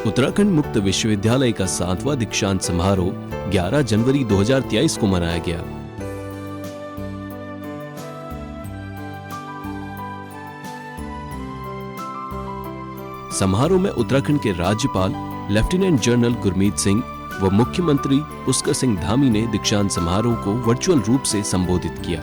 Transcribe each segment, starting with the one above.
उत्तराखंड मुक्त विश्वविद्यालय का 7वां दीक्षांत समारोह 11 जनवरी 2023 को मनाया गया। समारोह में उत्तराखंड के राज्यपाल लेफ्टिनेंट जनरल गुरमीत सिंह व मुख्यमंत्री पुष्कर सिंह धामी ने दीक्षांत समारोह को वर्चुअल रूप से संबोधित किया।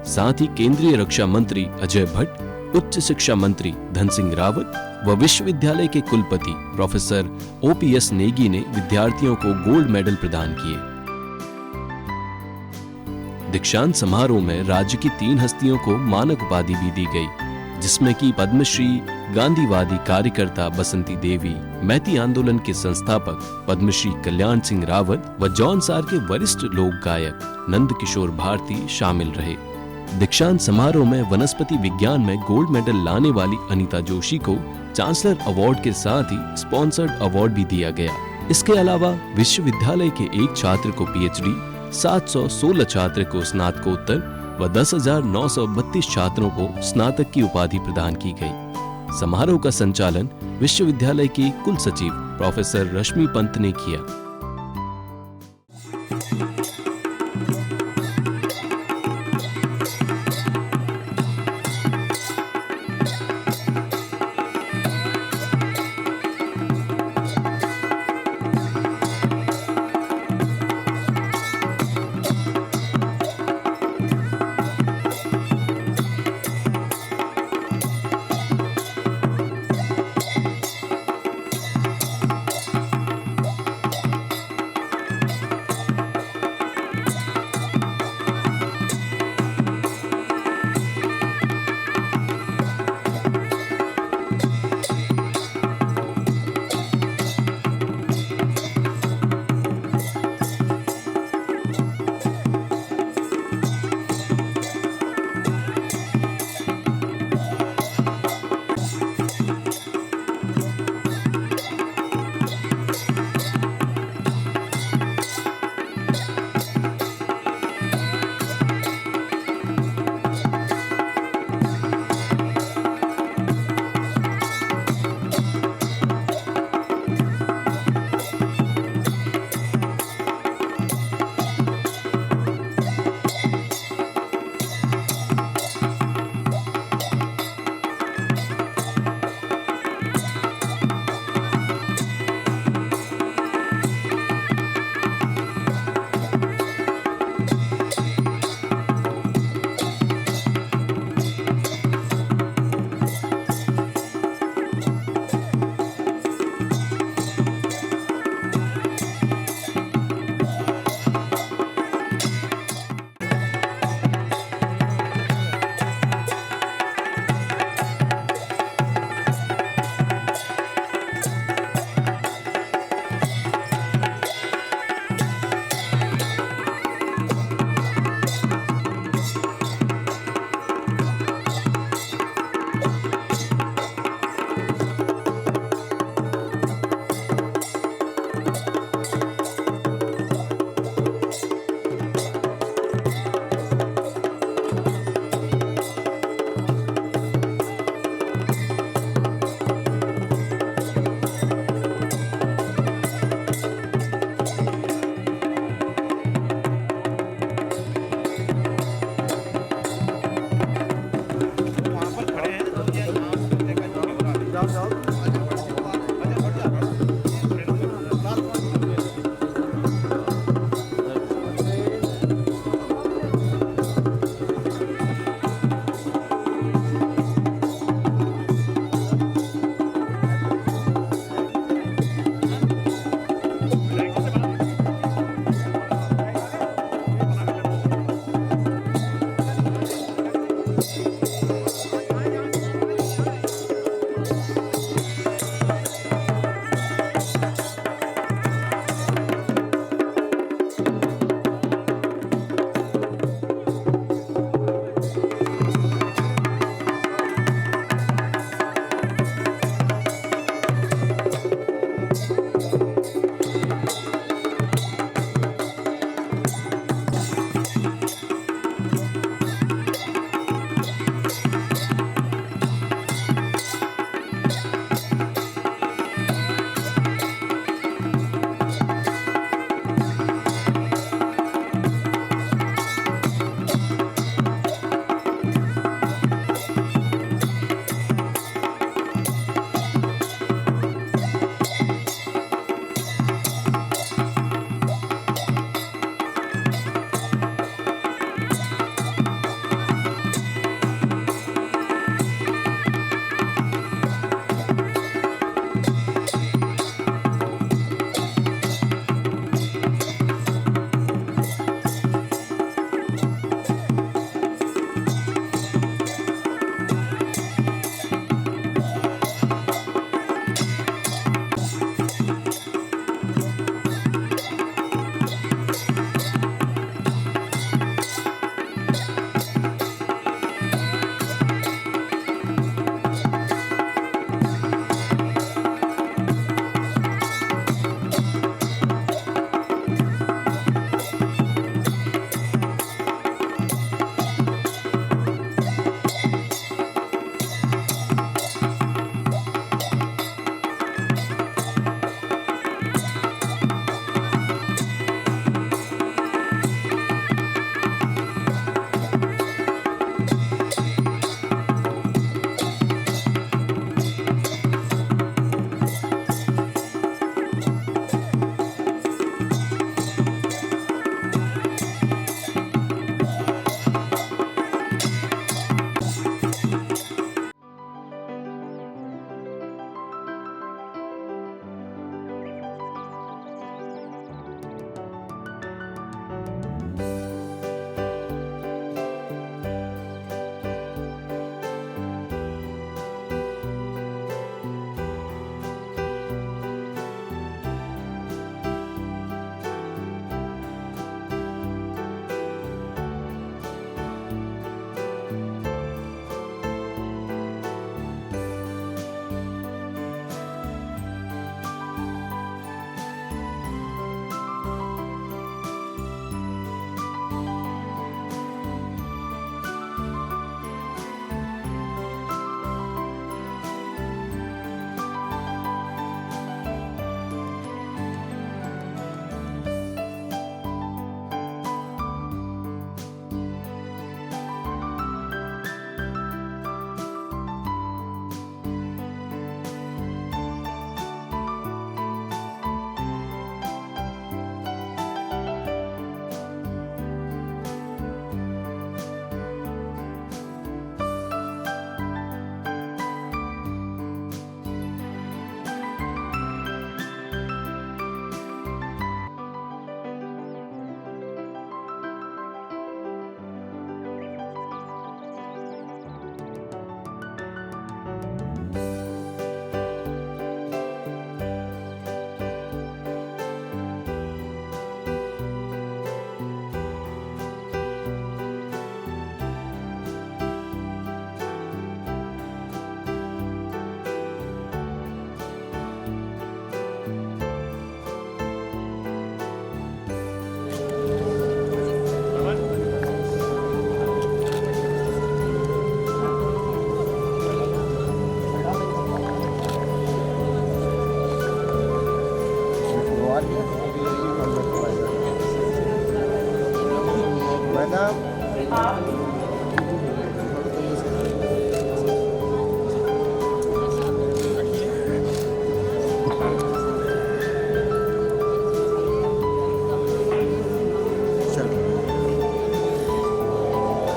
साथ ही केंद्रीय रक्षा मंत्री अजय भट्ट, उच्च शिक्षा मंत्री धन सिंह रावत व विश्वविद्यालय के कुलपति प्रोफेसर OPS नेगी ने विद्यार्थियों को गोल्ड मेडल प्रदान किए। दीक्षांत समारोह में राज्य की 3 हस्तियों को मानक उपाधि भी दी गई, जिसमें कि पद्मश्री गांधीवादी कार्यकर्ता बसंती देवी, मैती आंदोलन के संस्थापक पद्मश्री कल्याण सिंह रावत व जौनसार के वरिष्ठ लोक गायक नंद किशोर भारती शामिल रहे। दीक्षांत समारोह में वनस्पति विज्ञान में गोल्ड मेडल लाने वाली अनीता जोशी को चांसलर अवार्ड के साथ ही स्पॉन्सर्ड अवार्ड भी दिया गया। इसके अलावा विश्वविद्यालय के एक छात्र को PhD, 716 छात्र को स्नातकोत्तर व 10,932 छात्रों को स्नातक की उपाधि प्रदान की गई। समारोह का संचालन विश्वविद्यालय की कुल सचिव प्रोफेसर रश्मि पंत ने किया।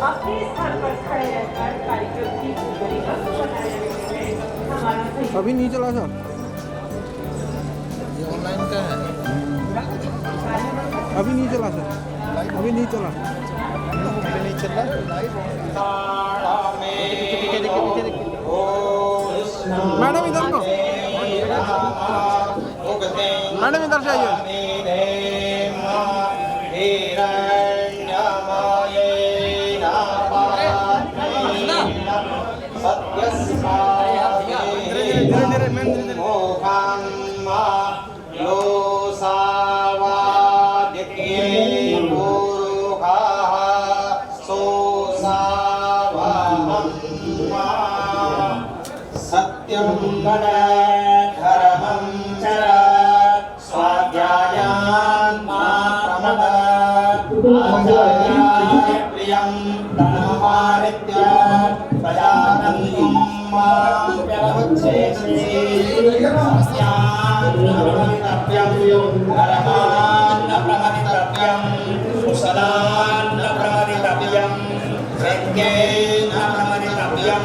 अपने स्थान पर खड़े रहकर कार्यक्रम की परिवस्त बनाए रखने में हमारा सहयोग। अभी नहीं चला सर, ये ऑनलाइन का है। अभी नहीं चला सर, अभी नहीं चला। अभी नहीं चल रहा। पीछे देखिए। मैडम इधर को, मैडम इधर से आइए। सत्यं वद धर्मं चर स्वाध्यायान् मा प्रमद आचार्याय प्रियं धर्ममानित्य प्रजानन्तं मां प्रवक्षेषि सस्यान् न प्रमदितव्यं धर्मान् न प्रमदितव्यं कुशलान् न प्रमदितव्यं यज्ञेन न प्रमदितव्यं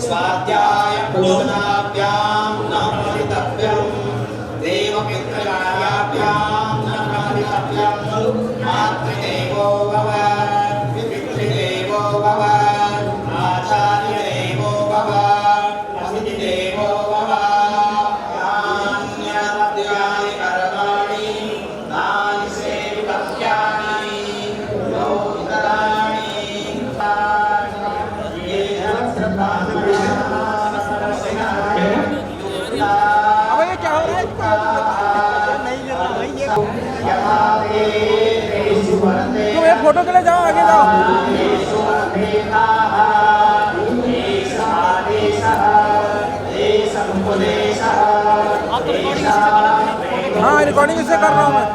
स्वाध्याय भोजनाभ्यां न प्रमदितव्यं देवपितृकार्याभ्यां न प्रमदितव्यं मातृदेवो भव पितृदेवो भव आचार्यदेवो भव अतिथिदेवो भव नान्याद्यानि कर्माणि नानि सेवितव्यानि लोहितराणि अब ये क्या हो रहा है? नहीं चल रहा भाई, तुम ये फोटो के लिए जाओ, आगे जाओ। हाँ, रिकॉर्डिंग इससे कर रहा हूँ मैं।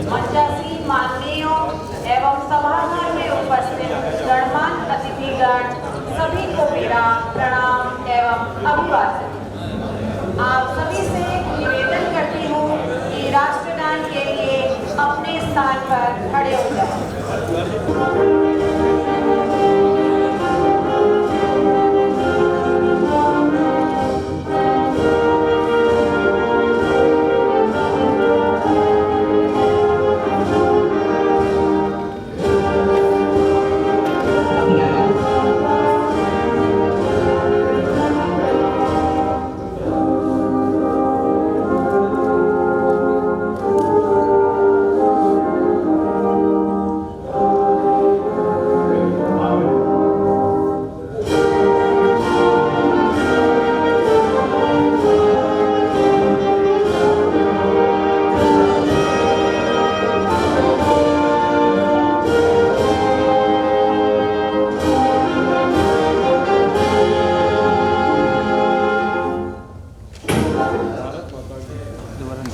मंचासीन माननीयों एवं सभागार में उपस्थित गणमान्य अतिथिगण सभी को मेरा प्रणाम एवं अभिवादन। आप सभी से निवेदन करती हूँ कि राष्ट्रगान के लिए अपने स्थान पर खड़े हो जाएं।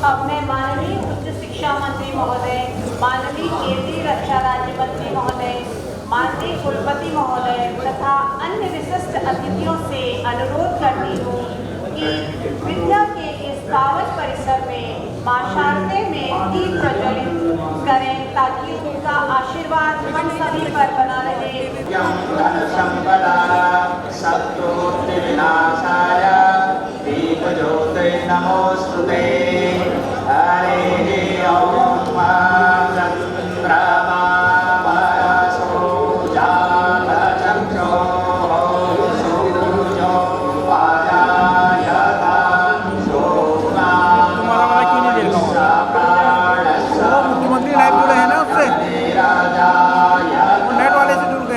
अब मैं माननीय उच्च शिक्षा मंत्री महोदय, माननीय केंद्रीय रक्षा राज्य मंत्री महोदय, माननीय कुलपति महोदय तथा अन्य विशिष्ट अतिथियों से अनुरोध करती हूँ कि विद्या के इस पावन परिसर में मां शारदे में दीप प्रज्वलित करें ताकि उनका आशीर्वाद हम सभी पर बना रहे। नमोस्तुते हरे ओम चंद्रमा वरसो जातचक्षो सूर्यो आजायता सोमा मुख्यमंत्री लाइव जुड़े हैं ना उससे, वो नेट वाले से जुड़ गए।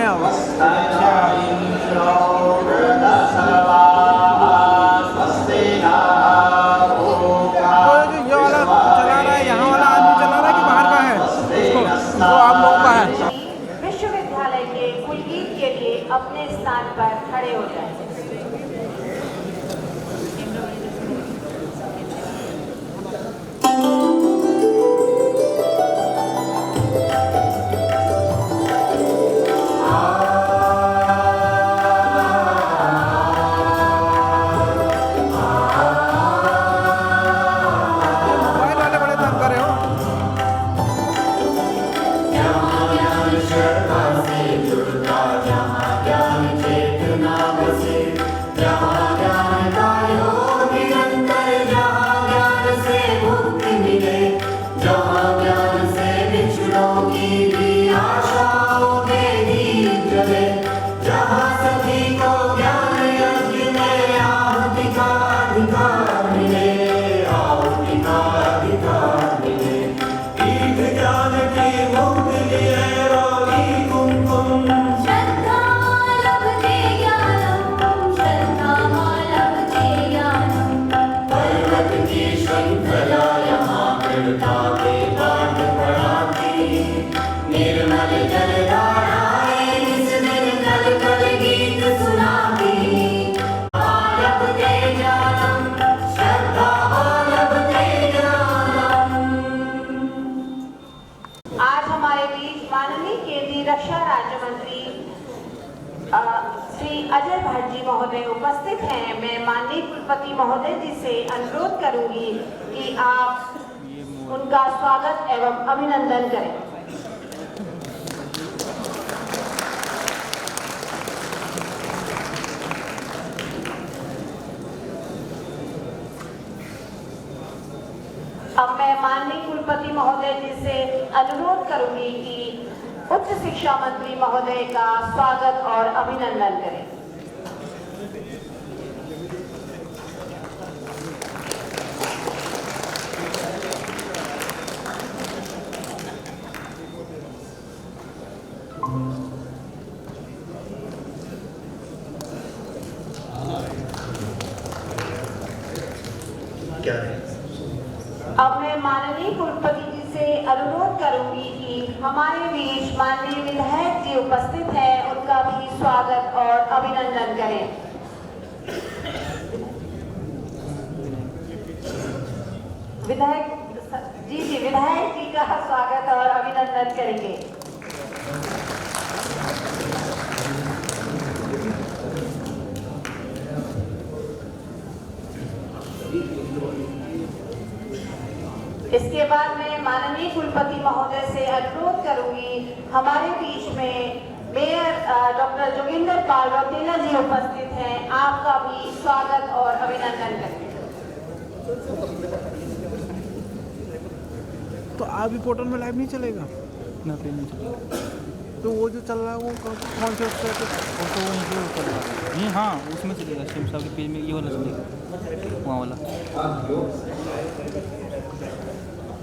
करुणा के पाठ पढ़ाती, निर्मल जल धाराएं निज दिन कल कल गीत सुनाती। आलप ते ज्ञानम श्रद्धा आलप ते ज्ञानम। आज हमारे बीच माननीय केंद्रीय रक्षा राज्य मंत्री श्री अजय भट्ट जी महोदय उपस्थित हैं। मैं माननीय कुलपति महोदय जी से अनुरोध करूंगी कि आप उनका स्वागत एवं अभिनंदन करें। अब मैं माननीय कुलपति महोदय जी से अनुरोध करूंगी कि उच्च शिक्षा मंत्री महोदय का स्वागत और अभिनंदन करें। अब मैं माननीय कुलपति जी से अनुरोध करूंगी कि हमारे बीच माननीय विधायक जी उपस्थित हैं, उनका भी स्वागत और अभिनंदन करें। विधायक जी का स्वागत और अभिनंदन करेंगे। इसके बाद मैं माननीय कुलपति महोदय से अनुरोध करूंगी, हमारे बीच में मेयर डॉक्टर जोगिंदर पाल रौतेला जी उपस्थित हैं, आपका भी स्वागत और अभिनंदन करते हैं। तो आप भी पोर्टल में लाइव नहीं चलेगा ना? पे नहीं चलेगा तो वो जो चल रहा है वो कौन से उससे तो वो निकले चल रहा है? हाँ, उसमें चलेगा। शिव साहब के पेज में ये वाला चलेगा, वहाँ वाला।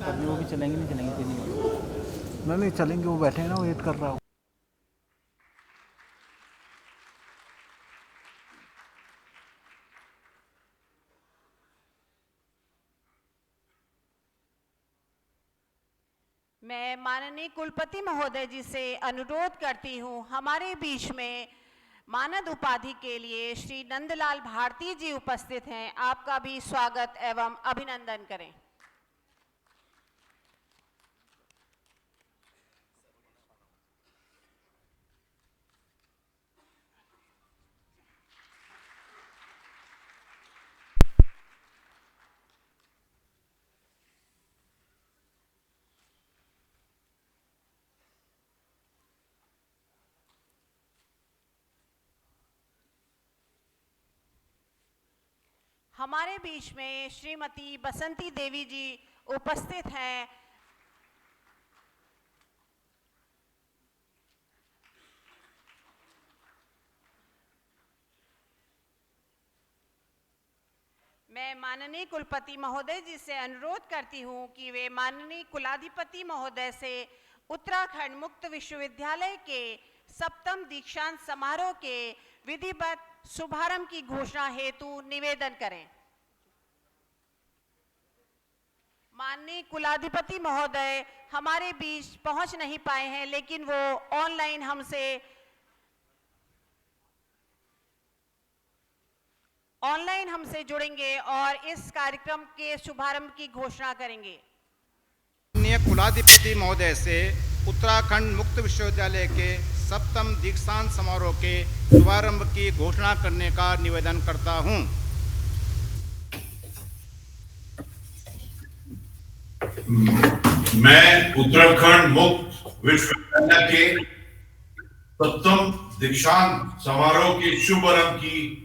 अभी वो भी चलेंगे नहीं चलेंगे? नहीं चलेंगे, वो बैठे हैं ना, वेट कर रहा हूँ। मैं माननीय कुलपति महोदय जी से अनुरोध करती हूँ, हमारे बीच में मानद उपाधि के लिए श्री नंदलाल भारती जी उपस्थित हैं, आपका भी स्वागत एवं अभिनंदन करें। हमारे बीच में श्रीमती बसंती देवी जी उपस्थित हैं। मैं माननीय कुलपति महोदय जी से अनुरोध करती हूं कि वे माननीय कुलाधिपति महोदय से उत्तराखंड मुक्त विश्वविद्यालय के 7वें दीक्षांत समारोह के विधिवत शुभारंभ की घोषणा हेतु निवेदन करें। माननीय कुलाधिपति महोदय हमारे बीच पहुंच नहीं पाए हैं, लेकिन वो ऑनलाइन हमसे जुड़ेंगे और इस कार्यक्रम के शुभारंभ की घोषणा करेंगे। माननीय कुलाधिपति महोदय से उत्तराखंड मुक्त विश्वविद्यालय के 7वें दीक्षांत समारोह के शुभारंभ की घोषणा करने का निवेदन करता हूं। मैं उत्तराखंड मुक्त विश्वविद्यालय के 7वें दीक्षांत समारोह के शुभारंभ की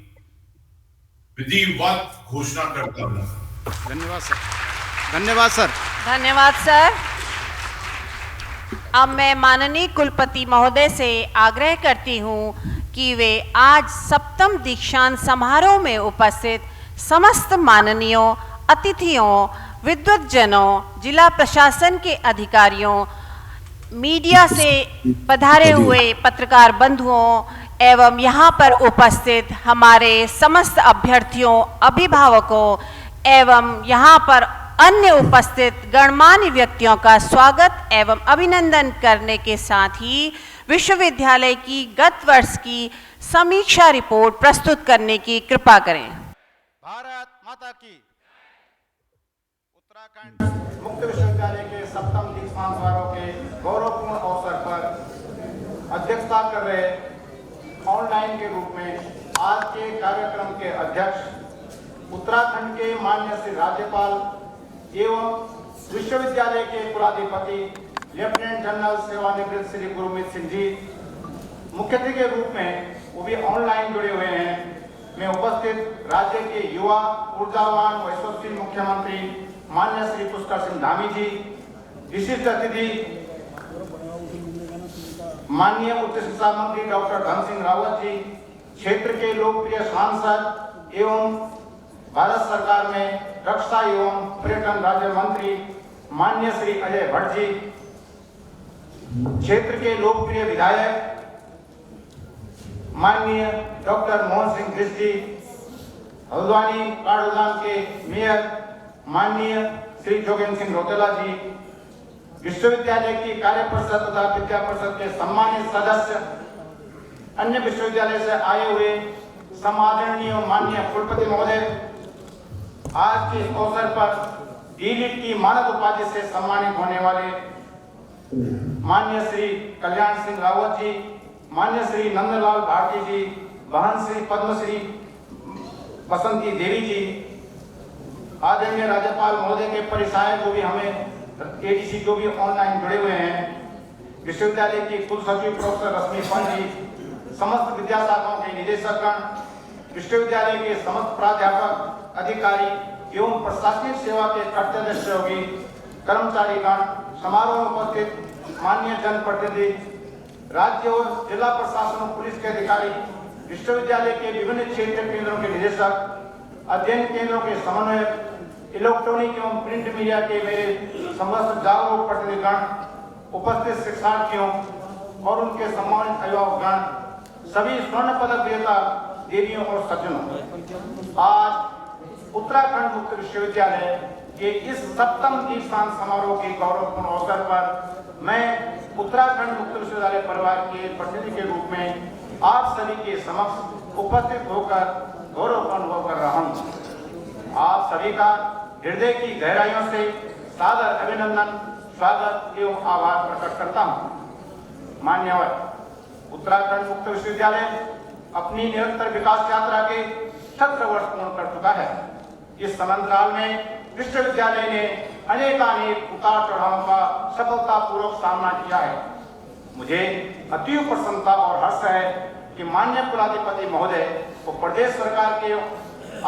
विधिवत घोषणा करता हूं। धन्यवाद सर। धन्यवाद सर। धन्यवाद सर। अब मैं माननीय कुलपति महोदय से आग्रह करती हूं कि वे आज 7वें दीक्षांत समारोह में उपस्थित समस्त माननीयों, अतिथियों, विद्वज्जनों, जिला प्रशासन के अधिकारियों, मीडिया से पधारे हुए पत्रकार बंधुओं एवं यहाँ पर उपस्थित हमारे समस्त अभ्यर्थियों, अभिभावकों एवं यहाँ पर अन्य उपस्थित गणमान्य व्यक्तियों का स्वागत एवं अभिनंदन करने के साथ ही विश्वविद्यालय की गत वर्ष की समीक्षा रिपोर्ट प्रस्तुत करने की कृपा करें। भारत माता की। उत्तराखंड मुक्त विश्वविद्यालय के 7वें दीक्षांत समारोह के गौरवपूर्ण अवसर पर अध्यक्षता कर रहे ऑनलाइन के रूप में आज के कार्यक्रम के अध्यक्ष उत्तराखंड के माननीय श्री राज्यपाल एवं विश्वविद्यालय के कुलाधिपति लेफ्टिनेंट जनरल सेवानिवृत्त श्री गुरमीत सिंह जी, मुख्य अतिथि के रूप में वो भी ऑनलाइन जुड़े हुए हैं, में उपस्थित राज्य के युवा ऊर्जावान व यशस्वी मुख्यमंत्री माननीय श्री पुष्कर सिंह धामी जी, विशिष्ट अतिथि माननीय उच्च शिक्षा मंत्री डॉक्टर धन सिंह रावत जी, क्षेत्र के लोकप्रिय सांसद एवं भारत सरकार में रक्षा एवं पर्यटन राज्य मंत्री माननीय श्री अजय भट्ट जी, क्षेत्र के लोकप्रिय विधायक माननीय डॉक्टर मोहन सिंह बिष्ट जी, हल्द्वानी काठगोदाम के मेयर माननीय श्री जोगेंद्र सिंह रौतेला जी, विश्वविद्यालय की कार्य परिषद तथा विद्या परिषद के सम्मानित सदस्य, अन्य विश्वविद्यालय से आए हुए समादरणीय माननीय कुलपति महोदय, आज के इस अवसर पर डीलिट की मानद उपाधि से सम्मानित होने वाले माननीय श्री कल्याण सिंह रावत जी, माननीय श्री नंदलाल भारती जी, बहन श्री पद्मश्री बसंती देवी जी, आदरणीय राज्यपाल महोदय के परिसाय जो भी हमें एडीसी जो भी ऑनलाइन जुड़े हुए हैं, विश्वविद्यालय की कुल सचिव प्रोफेसर रश्मि पंत जी, समस्त विद्या शाखाओं के निदेशकगण, विश्वविद्यालय के समस्त प्राध्यापक अधिकारी एवं प्रशासनिक सेवा के कर्तव्य सहयोगी कर्मचारीगण, समारोह में उपस्थित माननीय जनप्रतिनिधि, राज्य और जिला प्रशासन और पुलिस के अधिकारी, विश्वविद्यालय के विभिन्न क्षेत्रीय केंद्रों के निदेशक, अध्ययन केंद्रों के समन्वयक, इलेक्ट्रॉनिक एवं प्रिंट मीडिया के मेरे समस्त जागरूक प्रतिनिधिगण, उपस्थित शिक्षार्थियों और उनके सम्मानित अभिभावकगण, सभी स्वर्ण पदक विजेता देवियों और सज्जनों, आज उत्तराखंड मुक्त विश्वविद्यालय के इस 7वें दीक्षांत समारोह के गौरवपूर्ण अवसर पर मैं उत्तराखंड मुक्त विश्वविद्यालय परिवार के प्रतिनिधि के रूप में आप सभी के समक्ष उपस्थित होकर गौरव का अनुभव कर रहा हूं। आप सभी का हृदय की गहराइयों से सादर अभिनंदन, स्वागत एवं आभार प्रकट करता हूं। मान्यवर, उत्तराखंड मुक्त विश्वविद्यालय अपनी निरंतर विकास यात्रा के 17 वर्ष पूर्ण कर चुका है। इस समंतराल में विश्वविद्यालय ने अनेकानेक उतार चढ़ावों का सफलतापूर्वक सामना किया है। मुझे अतीव प्रसन्नता और हर्ष है कि माननीय कुलाधिपति महोदय और प्रदेश सरकार के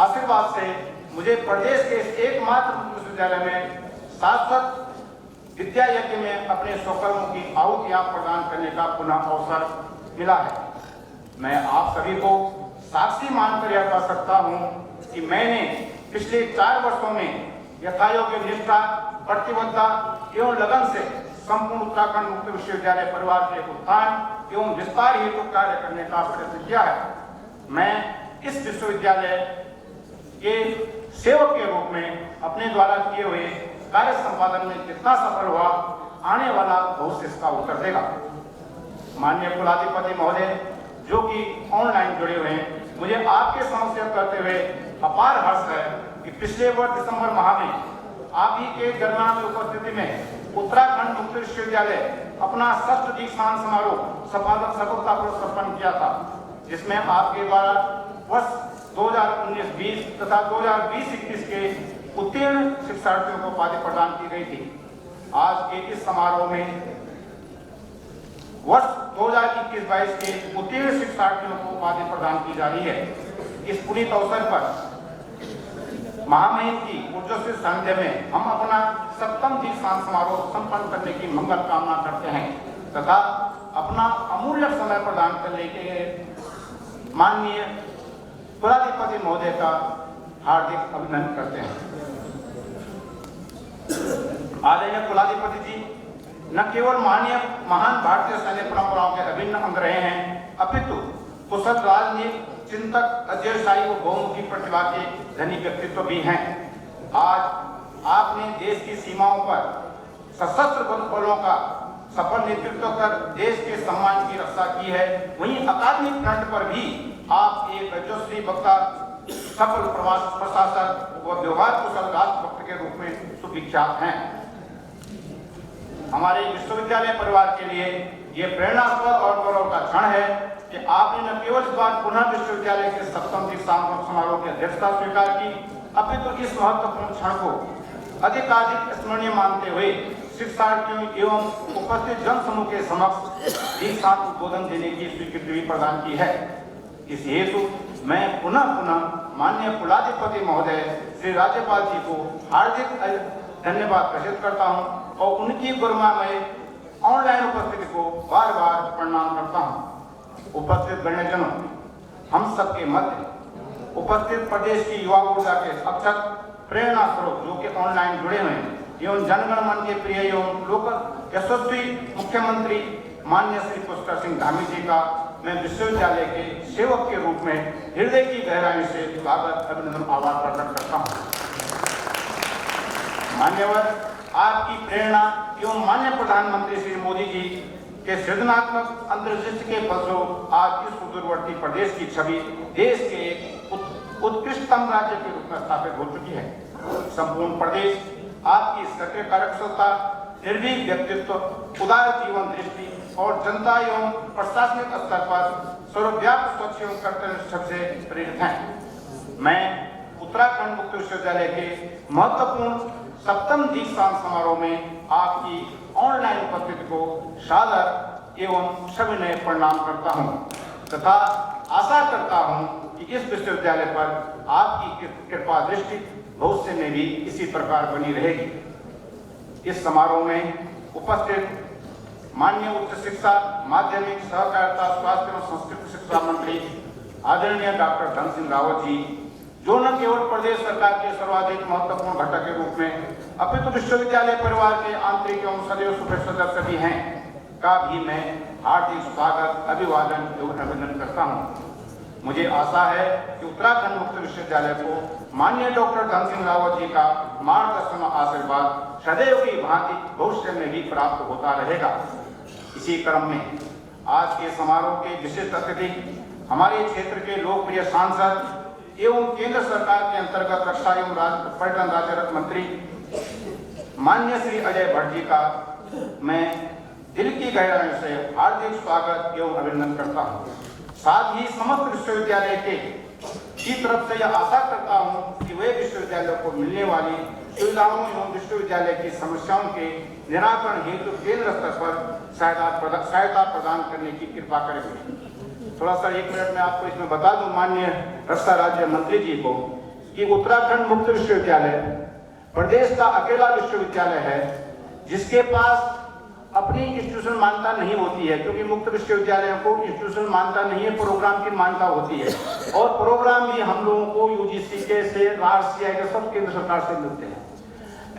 आशीर्वाद से मुझे प्रदेश के एकमात्र विश्वविद्यालय में शाश्वत विद्या यज्ञ में अपने स्वकर्मों की आहुतियां प्रदान करने का पुनः अवसर मिला है। मैं आप सभी को साक्षी मानकर यह कह सकता हूं कि मैंने पिछले 4 वर्षों में यथायोग्य निष्ठा, प्रतिबद्धता एवं लगन से संपूर्ण उत्तराखंड मुक्त विश्वविद्यालय परिवार के उत्थान एवं विस्तार हेतु कार्य करने का प्रयत्न किया है। मैं इस विश्वविद्यालय के सेवक के रूप में अपने द्वारा किए हुए कार्य संपादन में कितना सफल हुआ, आने वाला भविष्य इसका उत्तर देगा। माननीय कुलाधिपति महोदय जो कि ऑनलाइन जुड़े हुए हैं, मुझे आपके समक्ष करते हुए अपार हर्ष है कि पिछले वर्ष दिसंबर माह में आप ही के गणमान्य उपस्थिति में उत्तराखंड मुक्त विश्वविद्यालय अपना 6th दीक्षांत समारोह सफलतापूर्वक संपन्न किया था, जिसमें आपके द्वारा वर्ष 2019-20 तथा 2020-21 के उत्तीर्ण शिक्षार्थियों को उपाधि प्रदान की गई थी। आज के इस समारोह में वर्ष 2021-22 के उत्तीर्ण शिक्षार्थियों को उपाधि प्रदान की जा रही है। इस पुनीत अवसर पर महामहिम की ऊर्जस्वी सानिध्य में हम अपना 7वां दीक्षांत समारोह संपन्न करने की मंगल कामना करते हैं तथा अपना अमूल्य समय प्रदान करने के लिए माननीय कुलाधिपति महोदय का हार्दिक अभिनंदन करते हैं। आदरणीय कुलाधिपति जी न केवल महान भारतीय सैन्य परंपराओं के अभिन्न अंग रहे हैं, अपितु कुशल राजनीतिक चिंतक, अध्ययनशाही व बहुमुखी प्रतिभा के धनी व्यक्तित्व भी हैं। आज आपने देश की सीमाओं पर सशस्त्र बलों का सफल नेतृत्व कर देश के सम्मान की रक्षा की है, वहीं अकादमिक फ्रंट पर भी आप एक यशस्वी वक्ता, सफल प्रशासक व व्यवहार कुशल राष्ट्रभक्त के रूप में सुविख्यात हैं। हमारे विश्वविद्यालय परिवार के लिए यह प्रेरणास्पद और गौरव का क्षण है कि आपने न केवल इस बार पुनः विश्वविद्यालय के 7वें दीक्षांत समारोह की अध्यक्षता स्वीकार की, अपितु इस महत्वपूर्ण क्षण को अधिकाधिक स्मरणीय मानते हुए शिक्षार्थियों एवं उपस्थित जन समूह के समक्ष दीक्षांत उद्बोधन देने की स्वीकृति भी प्रदान की है। इस हेतु मैं पुनः माननीय कुलाधिपति महोदय श्री राज्यपाल जी को हार्दिक धन्यवाद प्रेषित करता हूं और उनकी गरिमामय ऑनलाइन उपस्थिति को बार बार प्रणाम करता हूं। उपस्थित गण्यजनों, हम सबके मध्य उपस्थित प्रदेश की युवा ऊर्जा के अक्षर प्रेरणा स्रोत जो कि ऑनलाइन जुड़े हुए हैं एवं जनगण मन के प्रिय एवं लोकल यशस्वी मुख्यमंत्री माननीय श्री पुष्कर सिंह धामी जी का मैं विश्वविद्यालय के सेवक के रूप में हृदय की गहराई से स्वागत अभिनंदन आभार प्रकट करता हूँ। मान्यवर, आपकी प्रेरणा एवं माननीय प्रधानमंत्री श्री मोदी जी के सृजनात्मक अंतर्दृष्टि के फलस्वरूप आज इस सुदूरवर्ती प्रदेश की छवि देश के एक उत्कृष्टतम राज्य के रूप में स्थापित हो चुकी है। संपूर्ण प्रदेश आपकी सक्रिय कार्यकुशलता, निर्भीक व्यक्तित्व, उदार जीवन दृष्टि और जनता एवं प्रशासनिक स्तर पर सर्वव्यापी स्वच्छ एवं कर्तव्यनिष्ठ से प्रेरित हैं। मैं उत्तराखंड मुक्त विश्वविद्यालय के महत्वपूर्ण 7वें दीक्षांत समारोह में आपकी ऑनलाइन उपस्थिति को सादर एवं सविनय प्रणाम करता हूं तथा आशा करता हूं कि इस विश्वविद्यालय पर आपकी कृपा दृष्टि भविष्य में भी इसी प्रकार बनी रहेगी। इस समारोह में उपस्थित माननीय उच्च शिक्षा, माध्यमिक, सहकारिता, स्वास्थ्य एवं संस्कृति शिक्षा मंत्री आदरणीय डॉक्टर धन सिंह रावत जी, जो न केवल प्रदेश सरकार के सर्वाधिक महत्वपूर्ण घटक के रूप में अपितु विश्वविद्यालय परिवार के आंतरिक एवं सदैव सुदृढ़ सदस्य भी हैं, का भी मैं हार्दिक स्वागत, अभिवादन एवं अभिनंदन करता हूं। मुझे आशा है कि उत्तराखंड मुक्त विश्वविद्यालय को माननीय डॉक्टर धन सिंह रावत जी का मार्गदर्शन और आशीर्वाद सदैव की भांति भविष्य में भी प्राप्त होता रहेगा। इसी क्रम में आज के समारोह के विशिष्ट अतिथि हमारे क्षेत्र के लोकप्रिय सांसद एवं केंद्र सरकार के अंतर्गत रक्षा एवं पर्यटन राज्य रत्न मंत्री माननीय श्री अजय भट्ट जी का मैं दिल की गहराई से हार्दिक स्वागत एवं अभिनंदन करता हूँ। साथ ही समस्त विश्वविद्यालय की तरफ से यह आशा करता हूँ कि वे विश्वविद्यालय को मिलने वाली सुविधाओं एवं विश्वविद्यालय की समस्याओं के निराकरण हेतु केंद्र स्तर पर सहायता प्रदान करने की कृपा करेंगे। थोड़ा सा 1 मिनट में आपको इसमें बता दूं माननीय रक्षा राज्य मंत्री जी को कि उत्तराखंड मुक्त विश्वविद्यालय प्रदेश का अकेला विश्वविद्यालय है जिसके पास अपनी इंस्टीट्यूशन मान्यता नहीं होती है, क्योंकि मुक्त विश्वविद्यालयों को इंस्टीट्यूशन मान्यता नहीं है, प्रोग्राम की मान्यता होती है और प्रोग्राम भी हम लोगों को यूजीसी के से RCI के सब केंद्र सरकार से मिलते हैं।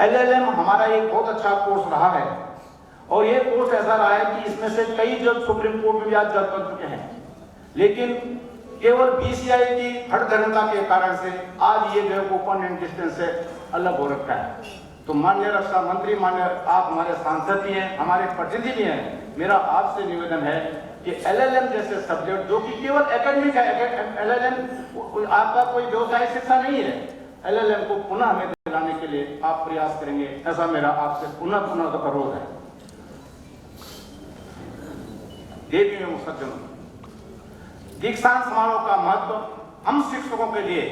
LLM हमारा एक बहुत अच्छा कोर्स रहा है और ये कोर्स ऐसा रहा है कि इसमें से कई जज सुप्रीम कोर्ट में भी आज जज बन चुके हैं, लेकिन केवल BCI की हठधर्मिता के कारण से आज ये जो है ओपन एंड डिस्टेंस से अलग हो रखा है। तो माननीय रक्षा मंत्री, माननीय आप हमारे सांसद भी हैं, हमारे प्रतिनिधि भी हैं, मेरा आपसे निवेदन है कि LLM जैसे सब्जेक्ट जो कि केवल एकेडमिक है, LLM आपका कोई व्यवसायिक शिक्षा नहीं है, LLM को पुनः हमें दिलाने के लिए आप प्रयास करेंगे, ऐसा मेरा आपसे पुनः अनुरोध है। देवी एवं सज्जनों, दीक्षांत समारोह का महत्व हम शिक्षकों के लिए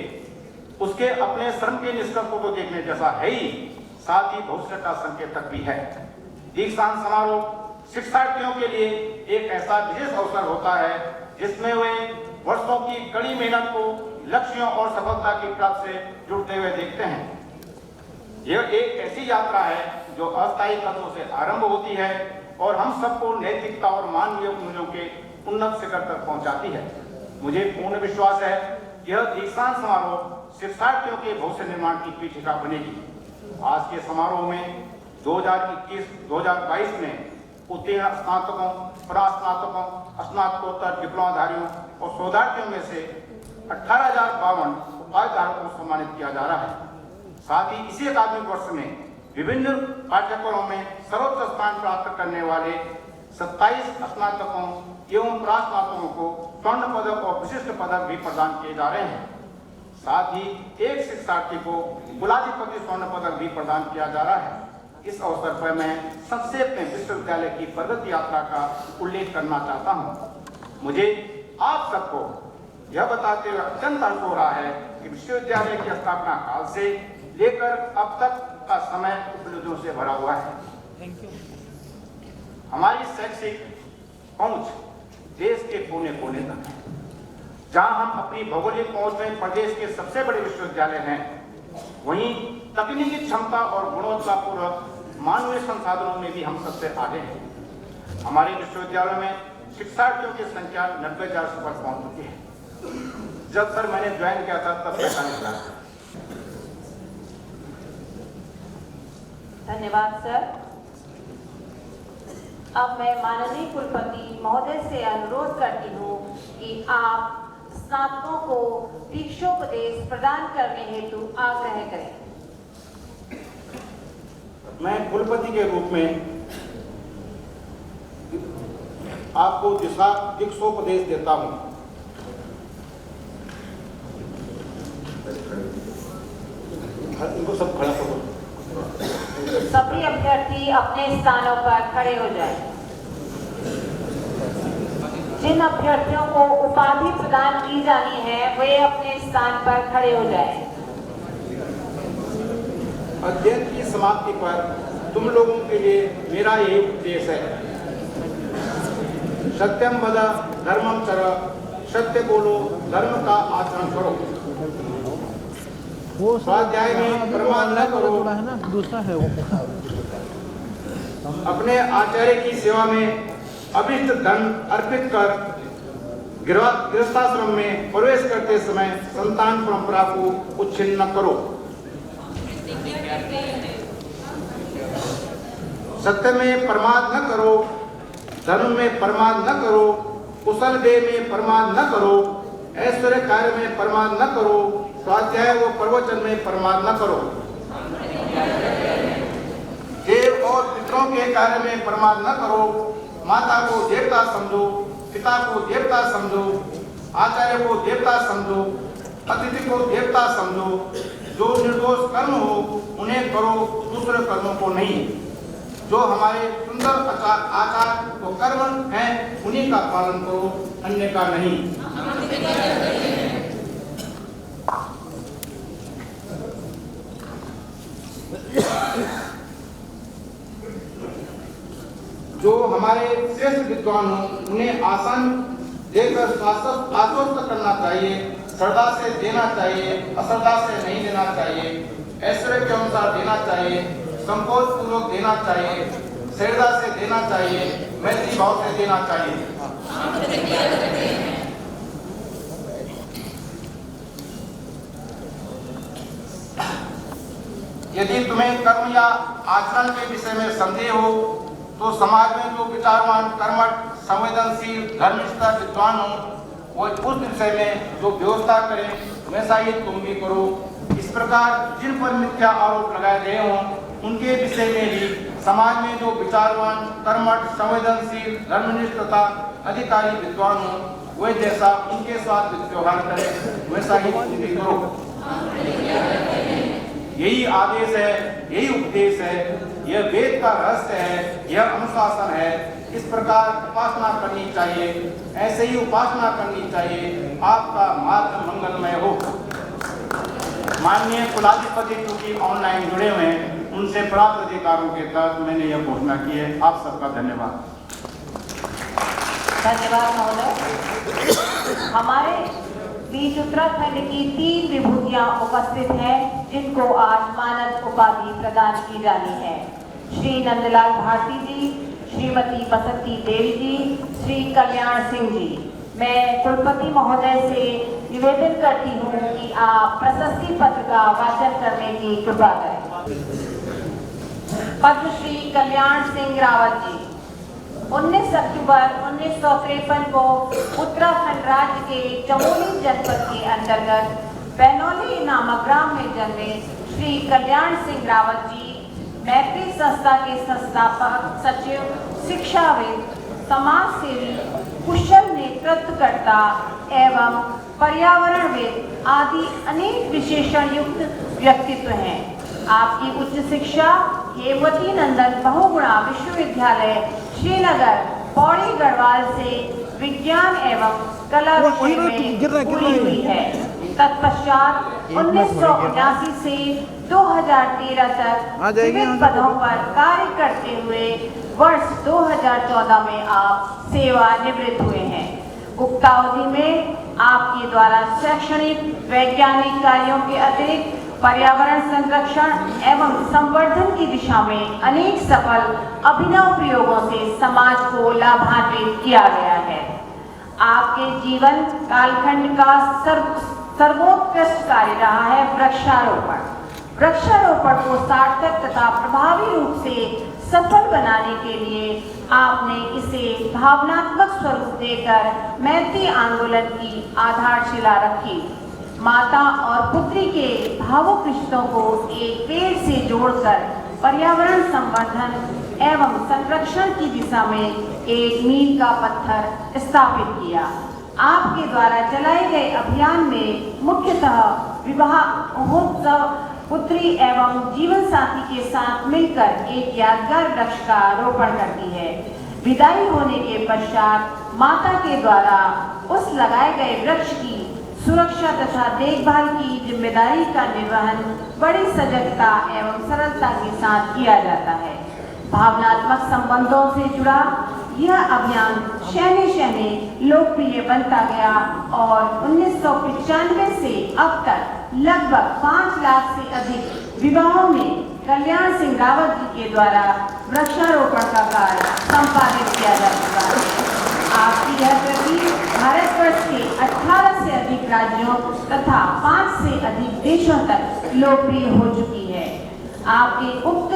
उसके अपने श्रम के निष्कर्षों को देखने जैसा है ही, साथ ही भविष्य का संकेतक भी है। दीक्षांत समारोह शिक्षार्थियों के लिए एक ऐसा विशेष अवसर होता है जिसमें वे वर्षों की कड़ी मेहनत को लक्ष्यों और सफलता की प्राप्ति से जुड़ते हुए देखते हैं। यह एक ऐसी यात्रा है जो अस्थायी कदमों से आरंभ होती है और हम सबको नैतिकता और मानवीय मूल्यों के उन्नत शिखर तक पहुंचाती है। मुझे पूर्ण विश्वास है कि यह दीक्षांत समारोह शिक्षार्थियों के भविष्य निर्माण की पीठिका बनेगी। आज के समारोह में 2021-2022 में उत्तीर्ण स्नातकों, परास्नातकों, स्नातकोत्तर डिप्लोमाधारियों और शोधार्थियों में से 18,052 उपाधिधारकों को सम्मानित किया जा रहा है। साथ ही इसी अकादमिक वर्ष में विभिन्न पाठ्यक्रमों में सर्वोच्च स्थान प्राप्त करने वाले 27 स्नातकों एवं प्रास्नातकों को स्वर्ण पदक और विशिष्ट पदक भी प्रदान किए जा रहे हैं। साथ ही एक शिक्षार्थी को कुलाधिपति स्वर्ण पदक भी प्रदान किया जा रहा है। इस अवसर पर मैं संक्षेप में विश्वविद्यालय की प्रगति यात्रा का उल्लेख करना चाहता हूँ। मुझे आप सबको यह बताते हुए अत्यंत हर्ष हो रहा है कि विश्वविद्यालय की स्थापना काल से लेकर अब तक का समय उपलब्धियों से भरा हुआ है। Thank you. हमारी शैक्षिक पहुंच देश के कोने कोने तक है। जहां हम अपनी भौगोलिक पहुंच में प्रदेश के सबसे बड़े विश्वविद्यालय हैं, वहीं तकनीकी क्षमता और गुणवत्तापूर्वक मानवीय संसाधनों में भी हम सबसे आगे हैं। हमारे विश्वविद्यालय में शिक्षार्थियों की संख्या 90,000 पर पहुंच चुकी है। जब सर मैंने ज्वाइन किया था तब 45 लाख। धन्यवाद सर। अब मैं माननीय कुलपति महोदय से अनुरोध करती हूँ कि आप स्नातकों को दीक्षोपदेश प्रदान करने हेतु आग्रह करें। मैं कुलपति के रूप में आपको दीक्षोपदेश देता हूँ। इनको सब खड़ा करो। सभी अभ्यर्थी अपने स्थानों पर खड़े हो जाएं। जिन अभ्यर्थियों को उपाधि प्रदान की जानी है वे अपने स्थान पर खड़े हो जाएं। अध्ययन की समाप्ति पर तुम लोगों के लिए मेरा यही उपदेश है। सत्यम वद धर्मम चर, सत्य बोलो, धर्म का आचरण करो। वो स्वाध्याय में प्रमाण न करो। है ना, दूसरा है वो। अपने आचार्य की सेवा में अभिष्ट धन अर्पित कर गृहस्थाश्रम में प्रवेश करते समय संतान परंपरा को उच्छिन्न न करो। सत्य में प्रमाद न करो, धर्म में प्रमाद न करो, कुशल व्यय में प्रमाद न करो, ऐश्वर्य कार्य में प्रमाद न करो, स्वाध्याय व प्रवचन में प्रमाद न करो। देव और पितरों के कार्य में प्रमाद न करो। माता को देवता समझो, पिता को देवता समझो, आचार्य को देवता समझो, अतिथि को देवता समझो। जो निर्दोष कर्म हो उन्हें करो, दूसरे कर्मों को नहीं। जो हमारे सुंदर आचार व कर्म हैं उन्हीं का पालन करो, अन्य का नहीं। जो हमारे श्रेष्ठ विद्वान हो उन्हें आसन देकर आश्वस्त करना चाहिए, श्रद्धा से देना चाहिए, अश्रद्धा से नहीं देना चाहिए, ऐश्वर्य के अनुसार देना चाहिए, संकोच पूर्वक देना चाहिए, श्रद्धा से देना चाहिए, मैत्री भाव से देना चाहिए। यदि तुम्हें कर्म या आचरण के विषय में संदेह हो तो समाज में जो विचारवान, कर्मठ, संवेदनशील, धर्मनिष्ठ विद्वान हो वो उस विषय में जो व्यवस्था करें वैसा ही तुम भी करो। इस प्रकार जिन पर मिथ्या आरोप लगाए गए हों उनके विषय में भी समाज में जो विचारवान, कर्मठ, संवेदनशील, धर्मनिष्ठ तथा अधिकारी विद्वान हो वे जैसा उनके साथ व्यवहार करें वैसा ही तुम भी करो। यही आदेश है, यही उपदेश है, यह वेद का रहस्य है, यह अनुशासन है। इस प्रकार उपासना करनी चाहिए, ऐसे ही उपासना करनी चाहिए। आपका मार्ग मंगलमय हो। माननीय कुलाधिपति चूंकि ऑनलाइन जुड़े हुए हैं, उनसे प्राप्त अधिकारों के तहत मैंने यह घोषणा की है। आप सबका धन्यवाद। धन्यवाद महोदय। हमारे बीच उत्तराखंड की 3 विभूतियां उपस्थित हैं जिनको आज मानद उपाधि प्रदान की जानी है। श्री नंदलाल भारती जी, श्रीमती बसंती देवी जी, श्री कल्याण सिंह जी। मैं कुलपति महोदय से निवेदन करती हूँ कि आप प्रशस्ति पत्र का वाचन करने की कृपा करें। पद्मश्री कल्याण सिंह रावत जी 19 अक्टूबर 1953 को उत्तराखंड राज्य के चमोली जनपद के अंतर्गत बैनौली नामक ग्राम में जन्मे श्री कल्याण सिंह रावत जी, मैत्री संस्था के संस्थापक सचिव, शिक्षाविद, समाज सेवी, कुशल नेतृत्वकर्ता एवं पर्यावरणविद आदि अनेक विशेषण युक्त व्यक्तित्व हैं। आपकी उच्च शिक्षा हेमवती नंदन बहुगुणा विश्वविद्यालय श्रीनगर पौड़ी गढ़वाल से विज्ञान एवं कला विषय में पूरी हुई है। तत्पश्चात 1979 से 2013 तक विभिन्न पदों पर कार्य करते हुए वर्ष 2014 में आप सेवानिवृत्त हुए हैं। उक्त अवधि में आपके द्वारा शैक्षणिक वैज्ञानिक कार्यों के अतिरिक्त पर्यावरण संरक्षण एवं संवर्धन की दिशा में अनेक सफल अभिनव प्रयोगों से समाज को लाभान्वित किया गया है। आपके जीवन कालखंड का सर्वोत्कृष्ट कार्य रहा है वृक्षारोपण। वृक्षारोपण को सार्थक तथा प्रभावी रूप से सफल बनाने के लिए आपने इसे भावनात्मक स्वरूप देकर मैत्री आंदोलन की आधारशिला रखी। माता और पुत्री के भावुक रिश्तों को एक पेड़ से जोड़कर पर्यावरण संवर्धन एवं संरक्षण की दिशा में एक मील का पत्थर स्थापित किया। आपके द्वारा चलाए गए अभियान में मुख्यतः विवाह महोत्सव पुत्री एवं जीवन साथी के साथ मिलकर एक यादगार वृक्ष का रोपण करती है। विदाई होने के पश्चात माता के द्वारा उस लगाए गए वृक्ष की सुरक्षा तथा देखभाल की जिम्मेदारी का निर्वहन बड़ी सजगता एवं सरलता के साथ किया जाता है। भावनात्मक संबंधों से जुड़ा यह अभियान शहने शहने लोकप्रिय बनता गया और 1995 से अब तक लगभग 5 लाख से अधिक विवाहों में कल्याण सिंह रावत जी के द्वारा वृक्षारोपण का कार्य संपादित किया जा चुका है। आपकी यह कृति भारतवर्ष के 18 से अधिक राज्यों तथा 5 से अधिक देशों तक लोकप्रिय हो चुकी है। आपके उक्त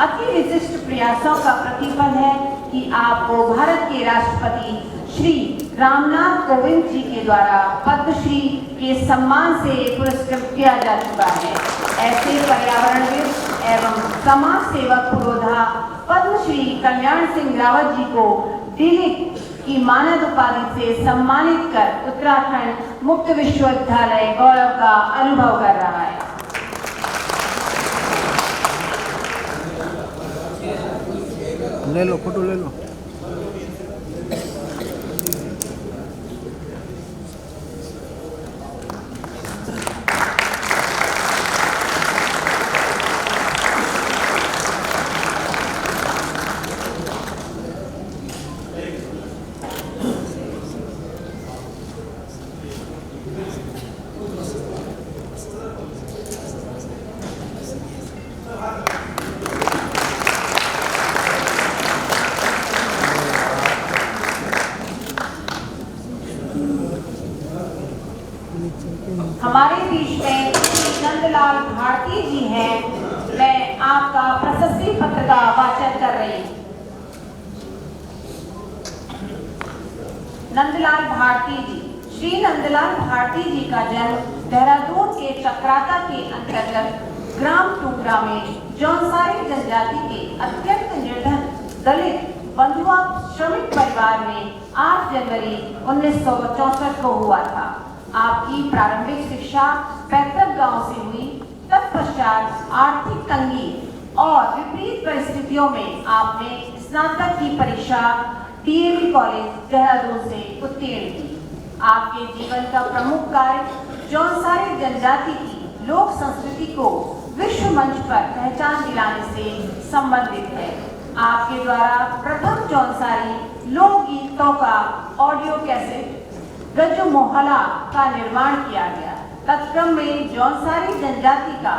अति विशिष्ट प्रयासों का प्रतिफल है कि आपको भारत के राष्ट्रपति श्री रामनाथ कोविंद जी के द्वारा पद्मश्री के सम्मान से पुरस्कृत किया जा चुका है। ऐसे पर्यावरणविद एवं समाज सेवक पुरोधा पद्मश्री कल्याण सिंह रावत जी को डीलिट की मानद उपाधि से सम्मानित कर उत्तराखंड मुक्त विश्वविद्यालय गौरव का अनुभव कर रहा है। ले लो, फोटो ले लो। हमारे बीच में नंदलाल भारती जी हैं। मैं आपका प्रशस्ति पत्र का वाचन कर रही हूँ। नंदलाल भारती जी। श्री नंदलाल भारती जी का जन्म देहरादून के चक्राता के अंतर्गत ग्राम टुकड़ा में जौनसारी जनजाति के अत्यंत निर्धन दलित बंधुआ श्रमिक परिवार में 8 जनवरी 1964 को हुआ था। आपकी प्रारंभिक शिक्षा पैतृक गांव से हुई। तत्पश्चात आर्थिक तंगी और विपरीत परिस्थितियों में आपने स्नातक की परीक्षा डीएवी कॉलेज देहरादून से उत्तीर्ण की। आपके जीवन का प्रमुख कार्य जौनसारी जनजाति की लोक संस्कृति को विश्व मंच पर पहचान दिलाने से संबंधित है। आपके द्वारा प्रथम जौनसारी लोकगीतों का ऑडियो कैसेट गज मोहल्ला का निर्माण किया गया। तत्क्रम में जौनसारी जनजाति का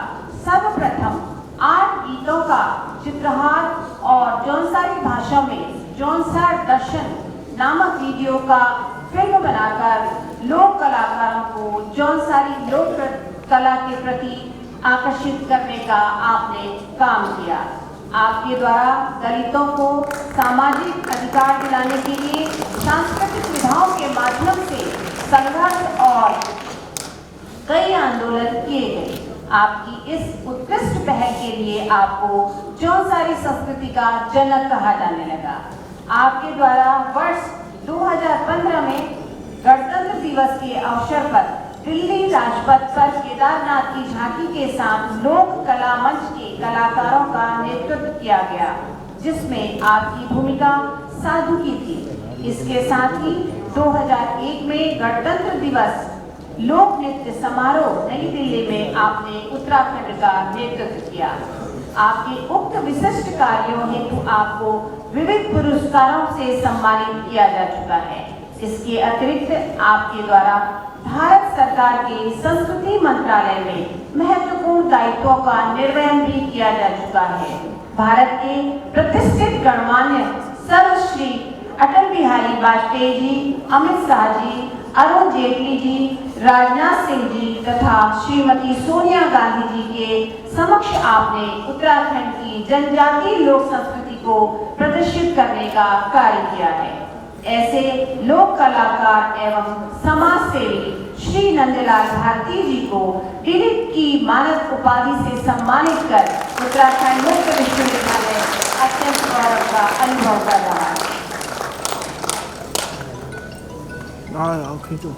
सर्वप्रथम 8 गीतों का चित्रहार और जौनसारी भाषा में जौनसार दर्शन नामक वीडियो का फिल्म बनाकर लोक कलाकारों को जौनसारी लोक कला के प्रति आकर्षित करने का आपने काम किया। आपके द्वारा दलितों को सामाजिक अधिकार दिलाने के लिए सांस्कृतिक विधाओं के माध्यम से संघर्ष और कई आंदोलन किए गए। आपकी इस उत्कृष्ट पहल के लिए आपको जौनसारी संस्कृति का जनक कहा जाने लगा। आपके द्वारा वर्ष 2015 में गणतंत्र दिवस के अवसर पर दिल्ली राजपथ पर केदारनाथ की झांकी के साथ लोक कला मंच के कलाकारों का नेतृत्व किया गया, जिसमें आपकी भूमिका साधु की थी। इसके साथ ही 2001 में गणतंत्र दिवस लोक नृत्य समारोह नई दिल्ली में आपने उत्तराखंड का नेतृत्व किया। आपके उक्त विशिष्ट कार्यों हेतु आपको विविध पुरस्कारों से सम्मानित किया जा चुका है। इसके अतिरिक्त आपके द्वारा भारत सरकार के संस्कृति मंत्रालय में महत्वपूर्ण दायित्वों का निर्वहन भी किया जा चुका है। भारत के प्रतिष्ठित गणमान्य सर्वश्री अटल बिहारी वाजपेयी जी, अमित शाह जी, अरुण जेटली जी, राजनाथ सिंह जी तथा श्रीमती सोनिया गांधी जी के समक्ष आपने उत्तराखंड की जनजातीय लोक संस्कृति को प्रदर्शित करने का कार्य किया है। ऐसे लोक कलाकार एवं समाज सेवी श्री नंदलाल भारती जी को डिलीट की मानद उपाधि से सम्मानित कर उत्तराखंड मुक्त विश्वविद्यालय अत्यंत गौरव का अनुभव कर रहा है। आओ खींचो।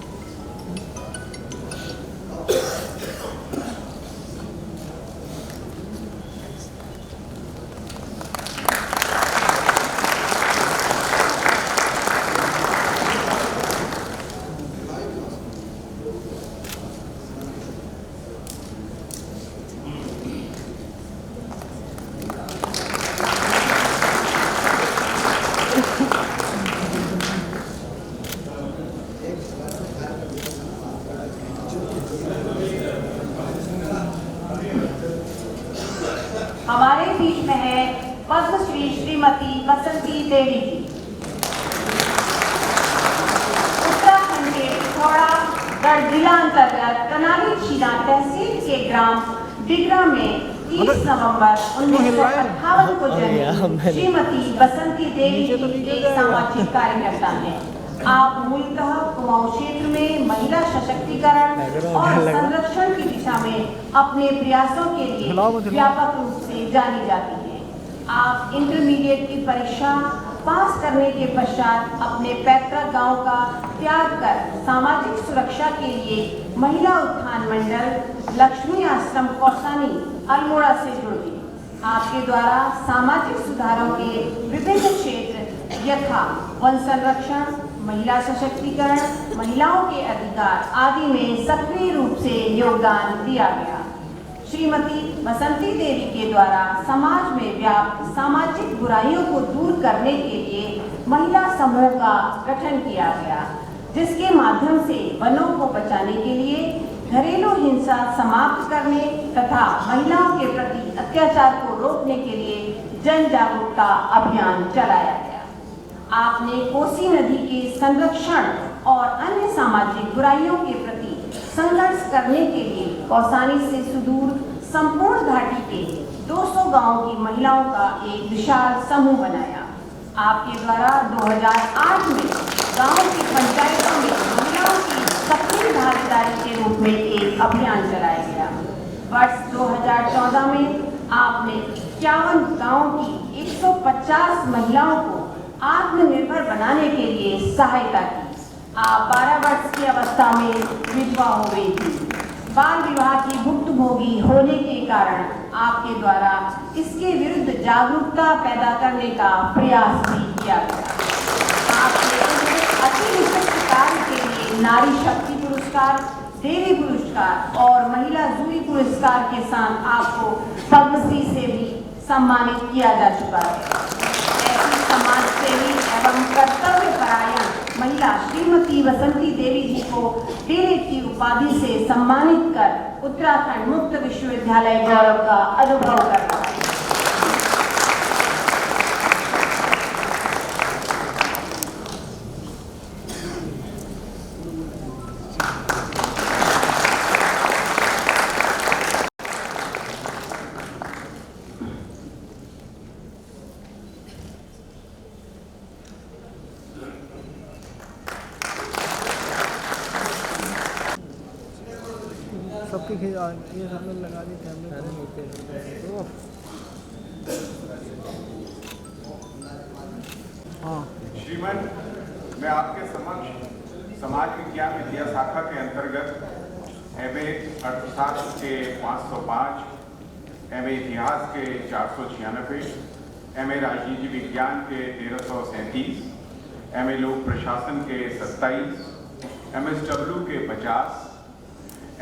हमारे बीच में है पद्मश्री श्रीमती बसंती देवी जी। उत्तराखंड के पिथौरागढ़ जिला अंतर्गत कनाली छीना तहसील के ग्राम डिगरा में 30 नवंबर 1958 को जन्मी श्रीमती बसंती देवी जी एक सामाजिक कार्यकर्ता हैं। आप मूलतः कुमाऊं क्षेत्र में महिला सशक्तिकरण और संरक्षण की दिशा में अपने प्रयासों के लिए व्यापक रूप से जानी जाती हैं। आप इंटरमीडिएट की परीक्षा पास करने के पश्चात अपने पैतृक गांव का त्याग कर सामाजिक सुरक्षा के लिए महिला उत्थान मंडल लक्ष्मी आश्रम कौसानी अल्मोड़ा से जुड़ी। आपके द्वारा सामाजिक सुधारों के विभिन्न क्षेत्र यथा वन संरक्षण, महिला सशक्तिकरण, महिलाओं के अधिकार आदि में सक्रिय रूप से योगदान दिया गया। श्रीमती बसंती देवी के द्वारा समाज में व्याप्त सामाजिक बुराइयों को दूर करने के लिए महिला समूह का गठन किया गया, जिसके माध्यम से वनों को बचाने के लिए, घरेलू हिंसा समाप्त करने तथा महिलाओं के प्रति अत्याचार को रोकने के लिए जन जागरूकता अभियान चलाया गया। आपने कोसी नदी के संरक्षण और अन्य सामाजिक बुराइयों के प्रति संघर्ष करने के लिए कौसानी से सुदूर संपूर्ण घाटी के 200 गांवों की महिलाओं का एक विशाल समूह बनाया। आपके द्वारा 2008 में गांव की पंचायतों में महिलाओं की सक्रिय भागीदारी के रूप में एक अभियान चलाया गया। वर्ष 2014 में आपने 51 गांवों की 150 महिलाओं को आत्मनिर्भर बनाने के लिए सहायता की। आप 12 वर्ष की अवस्था में विधवा हो गई थी। बाल विवाह की भुक्तभोगी होने के कारण आपके द्वारा इसके विरुद्ध जागरूकता पैदा करने का प्रयास भी किया गया। आपने अति विशिष्ट कार्य के लिए नारी शक्ति पुरस्कार, देवी पुरस्कार और महिला जूरी पुरस्कार के साथ आपको पद्मश्री से भी सम्मानित किया जा चुका है। ऐसी समाज सेवी एवं कर्तव्य परायण महिला श्रीमती बसंती देवी जी को डीलिट की उपाधि से सम्मानित कर उत्तराखंड मुक्त विश्वविद्यालय गौरव का अनुभव कर रहा है। सबके इसके ये सामने लगा दी कैमरे। हाँ श्रीमान, मैं आपके समक्ष समाज विज्ञान विद्या शाखा के अंतर्गत एमए अर्थशास्त्र के 505, एमए इतिहास के 496, एमए राजनीति विज्ञान के 1337, एमए लोक प्रशासन के 27, एमएसडब्ल्यू के 50,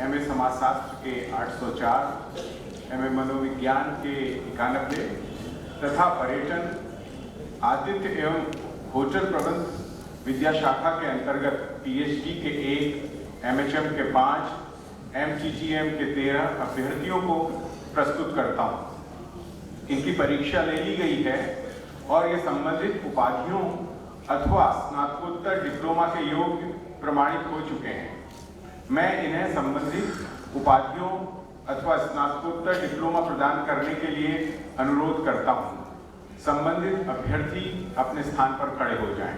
एमए समाजशास्त्र के 804, एमए मनोविज्ञान के 91 तथा पर्यटन, आतिथ्य एवं होटल प्रबंध विद्या शाखा के अंतर्गत पीएचडी के 1, एमएचएम के 5, एमटीटीएम के 13 अभ्यर्थियों को प्रस्तुत करता हूँ। इनकी परीक्षा ले ली गई है और ये संबंधित उपाधियों अथवा स्नातकोत्तर डिप्लोमा के योग्य प्रमाणित हो चुके हैं। मैं इन्हें संबंधित उपाधियों अथवा स्नातकोत्तर डिप्लोमा प्रदान करने के लिए अनुरोध करता हूँ। संबंधित अभ्यर्थी अपने स्थान पर खड़े हो जाएं।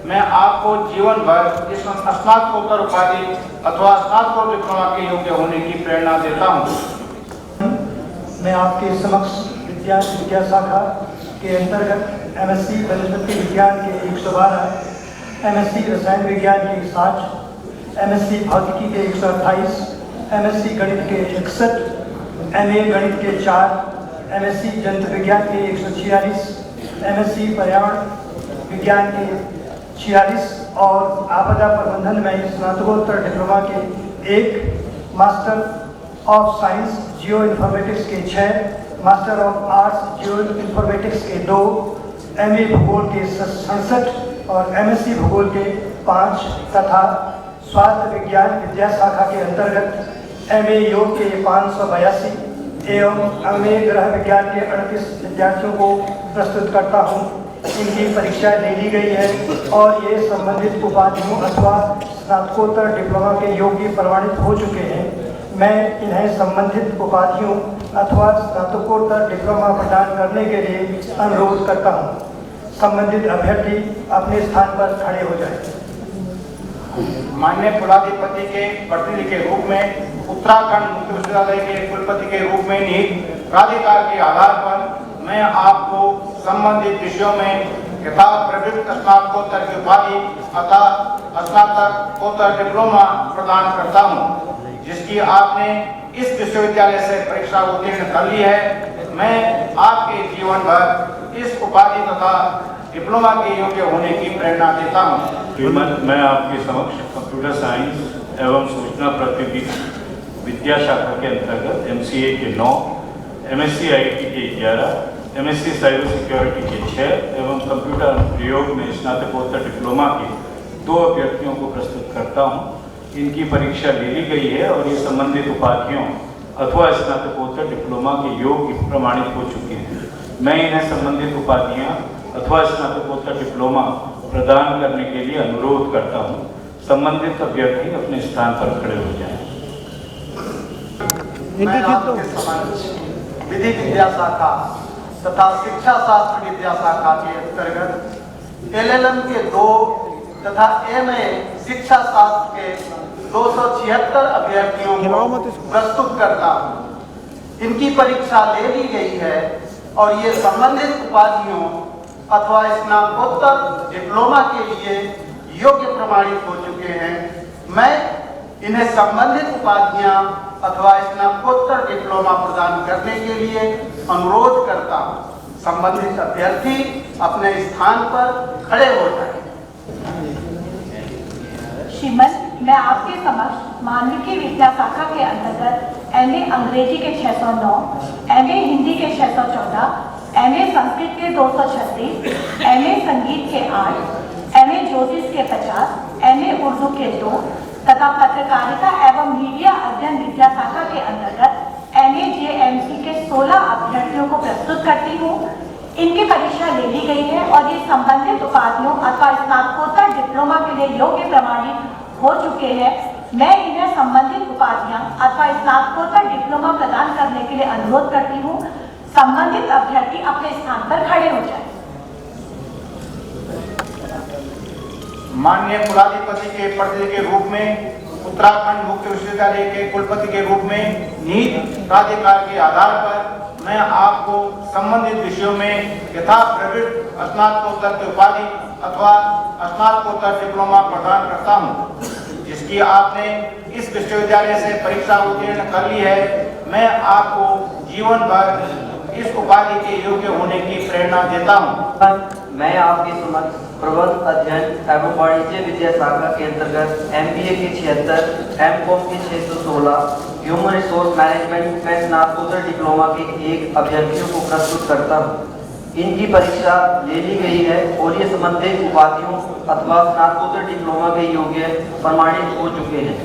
मैं आपको जीवन भर इस स्नातकोत्तर उपाधि अथवा स्नातकोत्तर डिप्लोमा के योग्य होने की प्रेरणा देता हूँ। मैं आपके समक्ष विद्या शाखा के अंतर्गत एमएससी वनस्पति विज्ञान के 112, एमएससी रसायन विज्ञान के 60, एमएससी भौतिकी के 128, एमएससी गणित के 61, एमए गणित के 4, एमएससी जंतु विज्ञान के 146, एमएससी पर्यावरण विज्ञान के 46 और आपदा प्रबंधन में स्नातकोत्तर डिप्लोमा के 1, master of science geo informatics के 6, master of arts geo informatics के 2, एमए भूगोल के 67 और एमएससी भूगोल के 5 तथा स्वास्थ्य विज्ञान विद्या शाखा के अंतर्गत एमए योग के 582 एवं एमए गृह विज्ञान के 38 विद्यार्थियों को प्रस्तुत करता हूँ। इनकी परीक्षा ले ली गई है और ये संबंधित उपाधियों अथवा स्नातकोत्तर डिप्लोमा के योग्य प्रमाणित हो चुके हैं। मैं इन्हें संबंधित उपाधियों अथवा स्नातकोत्तर डिप्लोमा प्रदान करने के लिए अनुरोध करता हूँ। संबंधित अभ्यर्थी अपने स्थान पर खड़े हो जाएं। माननीय कुलाधिपति के प्रतिनिधि के रूप में उत्तराखंड मुक्त विश्वविद्यालय के कुलपति के रूप में निहित प्राधिकार के आधार पर मैं आपको संबंधित विषयों में यथा प्रवृत्त स्नातकोत्तर की उपाधि अतः स्नातकोत्तर डिप्लोमा प्रदान करता हूं, जिसकी आपने इस विश्वविद्यालय से परीक्षा उत्तीर्ण कर ली है। मैं आपके जीवन भर इस उपाधि तथा डिप्लोमा के योग्य होने की प्रेरणा देता हूँ। श्रीमद, मैं आपके समक्ष कंप्यूटर साइंस एवं सूचना प्रौद्योगिकी विद्या शाखा के अंतर्गत एमसीए के 9, एमएससी आईटी के 11, एमएससी साइबर सिक्योरिटी के 6 एवं कंप्यूटर अनुप्रयोग में स्नातकोत्तर डिप्लोमा के 2 अभ्यर्थियों को प्रस्तुत करता हूँ। इनकी परीक्षा ले ली गई है और ये संबंधित उपाधियों अथवा स्नातकोत्तर डिप्लोमा के योग्य प्रमाणित हो चुके हैं। मैं इन्हें संबंधित उपाधियाँ अथवा स्नातकोत्तर डिप्लोमा प्रदान करने के लिए अनुरोध करता हूँ। संबंधित अभ्यर्थी अपने स्थान पर खड़े हो जाएं। मैं आपके समक्ष विधि विद्या शाखा तथा शिक्षा शास्त्र विद्या शाखा के अंतर्गत एलएलएम के 2 तथा एमए शिक्षा शास्त्र के 276 अभ्यर्थियों को प्रस्तुत करता हूँ। इनकी परीक्षा ले ली गई है और ये संबंधित उपाधियों अथवा स्नातकोत्तर डिप्लोमा के लिए योग्य प्रमाणित हो चुके हैं। मैं इन्हें संबंधित उपाधियां अथवा स्नातकोत्तर डिप्लोमा प्रदान करने के लिए अनुरोध करता हूं। संबंधित अभ्यर्थी अपने स्थान पर खड़े हो जाएं। श्रीमन, मैं आपके समक्ष मानविकी विद्या शाखा के अंतर्गत एमए अंग्रेजी के 609, एमए हिंदी के 614, एमए संस्कृत के 236, एमए संगीत के 8, एमए ज्योतिष के 50, एमए उर्दू के 2 तथा पत्रकारिता एवं मीडिया अध्ययन विद्या शाखा के अंतर्गत एमए जेएमसी के 16 अभ्यर्थियों को प्रस्तुत करती हूँ। इनकी परीक्षा ले ली गई है और ये संबंधित उपाधियों अथवा स्नातकोत्तर डिप्लोमा के लिए योग्य प्रमाणित हो चुके हैं। मैं इन्हें संबंधित उपाधियां अथवा स्नातकोत्तर डिप्लोमा प्रदान करने के लिए अनुरोध करती हूँ। संबंधित अभ्यर्थी अपने स्थान पर खड़े हो जाएं। माननीय कुलाधिपति के प्रतिनिधि के रूप में उत्तराखंड मुक्त विश्वविद्यालय के कुलपति के रूप में नीति प्राधिकार के आधार पर मैं आपको संबंधित विषयों में यथा प्रवृत्त स्नातकोत्तर की उपाधि अथवा स्नातकोत्तर डिप्लोमा प्रदान करता हूं, जिसकी आपने इस विश्वविद्यालय से परीक्षा उत्तीर्ण कर ली है। मैं आपको जीवन भर इस उपाधि के योग्य होने की प्रेरणा देता हूं। मैं आपके समक्ष प्रबंध अध्ययन एवं वाणिज्य विद्या शाखा के अंतर्गत MBA के 76, MCOM के 616, ह्यूमन रिसोर्स मैनेजमेंट में स्नातकोत्तर डिप्लोमा के एक अभ्यर्थियों को प्रस्तुत करता हूँ। इनकी परीक्षा ले ली गई है और ये संबंधित उपाधियों अथवा स्नातकोत्तर डिप्लोमा के योग्य प्रमाणित हो चुके हैं।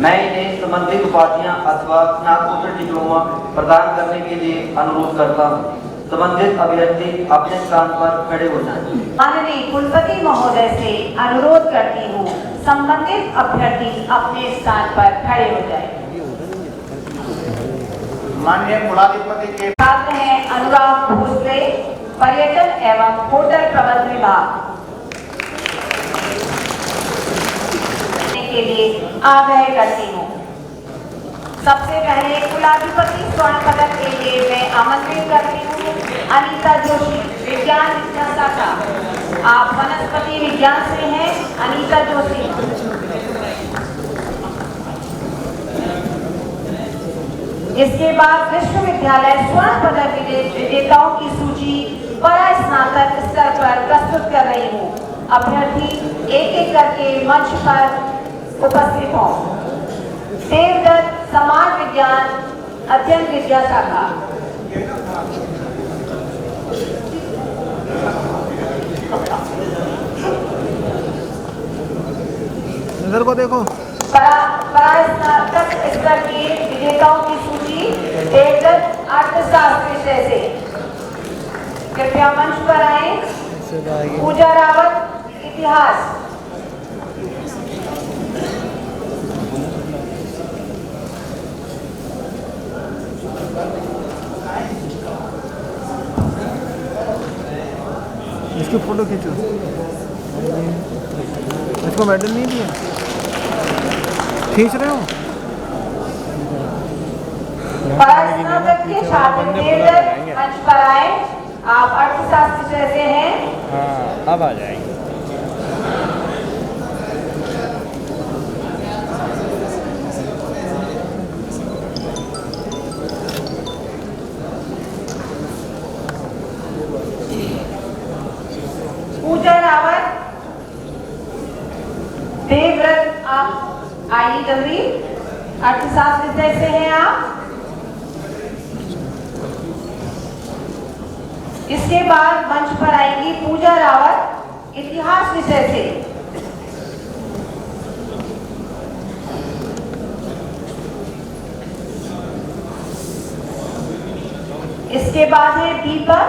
मैं इन्हें संबंधित उपाधियां अथवा स्नातकोत्तर डिप्लोमा प्रदान करने के लिए अनुरोध करता हूं। संबंधित अभ्यर्थी अपने स्थान पर खड़े हो जाएं। माननीय कुलपति महोदय से अनुरोध करती हूँ, संबंधित अभ्यर्थी अपने स्थान पर खड़े हो जाएं। माननीय कुलाधिपति के छात्र हैं अनुराग भोसले, पर्यटन एवं होटल प्रबंध विभाग के लिए आग्रह करती हूँ। सबसे पहले कुलाधिपति स्वर्ण पदक के लिए मैं आमंत्रित करती हूँ अनीता जोशी, विज्ञान विद्या शाखा। आप वनस्पति विज्ञान से हैं, अनीता जोशी। इसके बाद विश्वविद्यालय स्वर्ण पदक विजेताओं की सूची परास्नातक स्तर पर प्रस्तुत कर रही हूँ। अभ्यर्थी एक एक करके मंच पर उपस्थित हों। देवदत्त समाज विज्ञान अध्ययन विद्या शाखा। इधर को देखो। परास्नातक स्तर के विजेताओं की सूची देवदत्त अर्थशास्त्र विषय से कृपया मंच पर आए। पूजा रावत, इतिहास। इसकी फोटो खींचो। इसको मेडल नहीं दिया, खींच रहे हो। परास्नातक के छात्र देवदत्त मंच पर आए। आप अर्थशास्त्र से हैं। हाँ, अब आ जाएंगे। पूजा रावत, देवव्रत, आप आइए जल्दी। अर्थशास्त्र विषय से हैं आप। इसके बाद मंच पर आएगी पूजा रावत, इतिहास विषय से। इसके बाद है दीपक,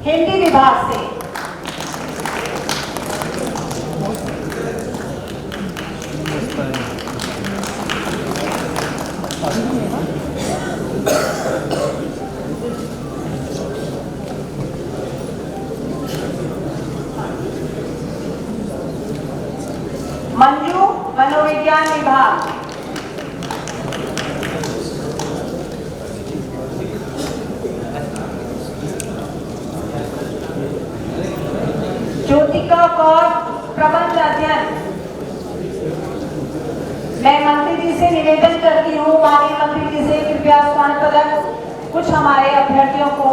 हिंदी विभाग से। मंजू, मनोविज्ञान विभाग। ज्योतिका कौर, प्रबंध अध्ययन। मैं मंत्री जी से निवेदन करती हूँ, माननीय मंत्री जी से कृपया स्वर्ण पदक कुछ हमारे अभ्यर्थियों को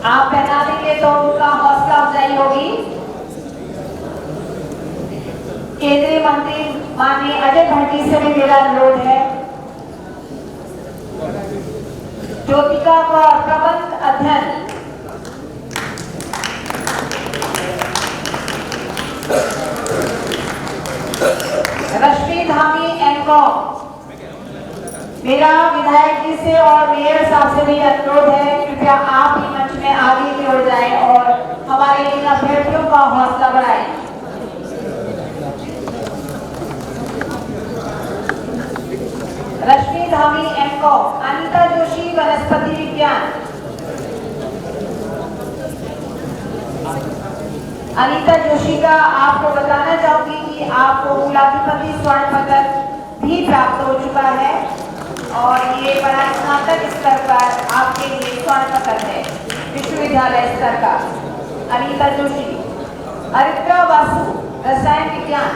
आप पहना देंगे तो उनका हौसला अफजाई होगी। केंद्रीय मंत्री माननीय अजय भट्टी से भी मेरा अनुरोध है। ज्योतिका कौर, प्रबंध अध्ययन। रश्मि धामी, एमकॉम। मेरा विधायक जी से और मेयर साहब से भी अनुरोध है, कृपया आप ही मंच में आगे की ओर जाएं और हमारे इन अभ्यर्थियों का हौसला बढ़ाएं। रश्मि धामी, एमकॉम। अनीता जोशी, वनस्पति विज्ञान। अनीता जोशी का आपको बताना चाहूंगी कि कि आपको कुलाधिपति स्वर्ण पदक भी प्राप्त हो चुका है और ये बड़ा स्नातक स्तर पर आपके लिए स्वर्ण पदक है, विश्वविद्यालय स्तर का। अनीता जोशी। अरित्रा वासु, रसायन विज्ञान।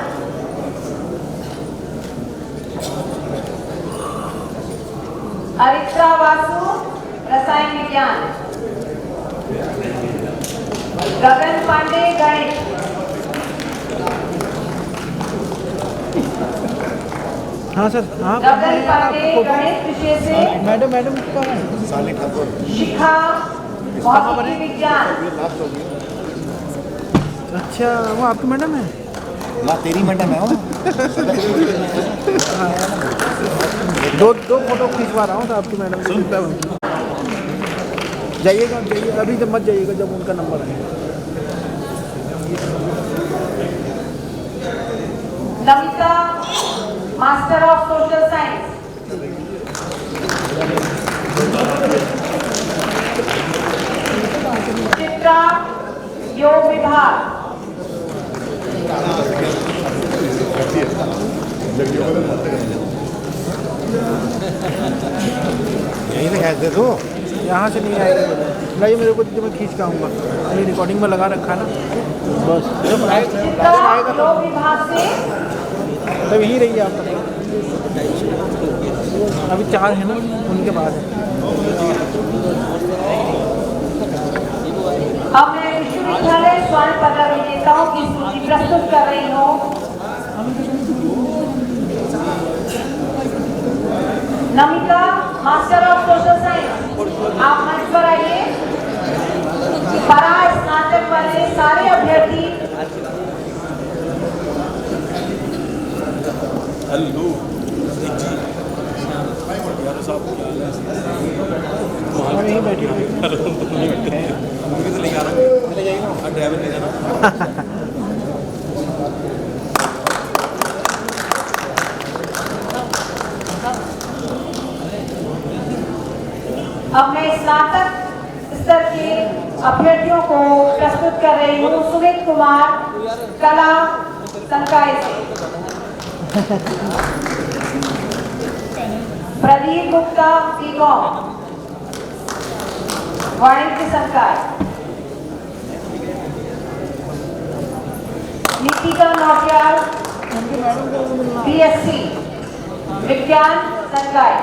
अरित्रा वासु, रसायन विज्ञान। गगन पांडे, गणित। हाँ सर, हाँ गगन पांडे, गणित विषय से। मैडम शिखा, भौतिकी विज्ञान। अच्छा, वो आपकी मैडम है? ना तेरी मैडम है वो। दो फोटो खिंचवा रहा हूँ तो आपकी मैडम से। जाइएगा, अभी जब मत जाइएगा जब उनका नंबर है। Namita, master of social science. Chitra, योग विभाग। यहीं से खींच दे तू। यहाँ से नहीं आएगा, नहीं मेरे को जो मैं खींच के आऊँगा, अभी रिकॉर्डिंग में लगा रखा ना, बस जब आएगा योग विभाग से। तब यहीं रहिए आप। अभी 4 है ना, उनके बाद है। अब मैं विश्वविद्यालय स्वर्ण पदक विजेताओं की सूची प्रस्तुत कर रही हूँ। Namita, master of social science, आप मंच पर आइए। परा स्नातक वाले सारे अभ्यर्थी। यहीं बैठी अब मैं स्नातक स्तर के अभ्यर्थियों को प्रस्तुत कर रही हूँ। सुमित कुमार, कला संकाय से। प्रदीप गुप्ता, बीकॉम, वाणिज्य संकाय। नीतिका नौटियाल, बीएससी, विज्ञान संकाय।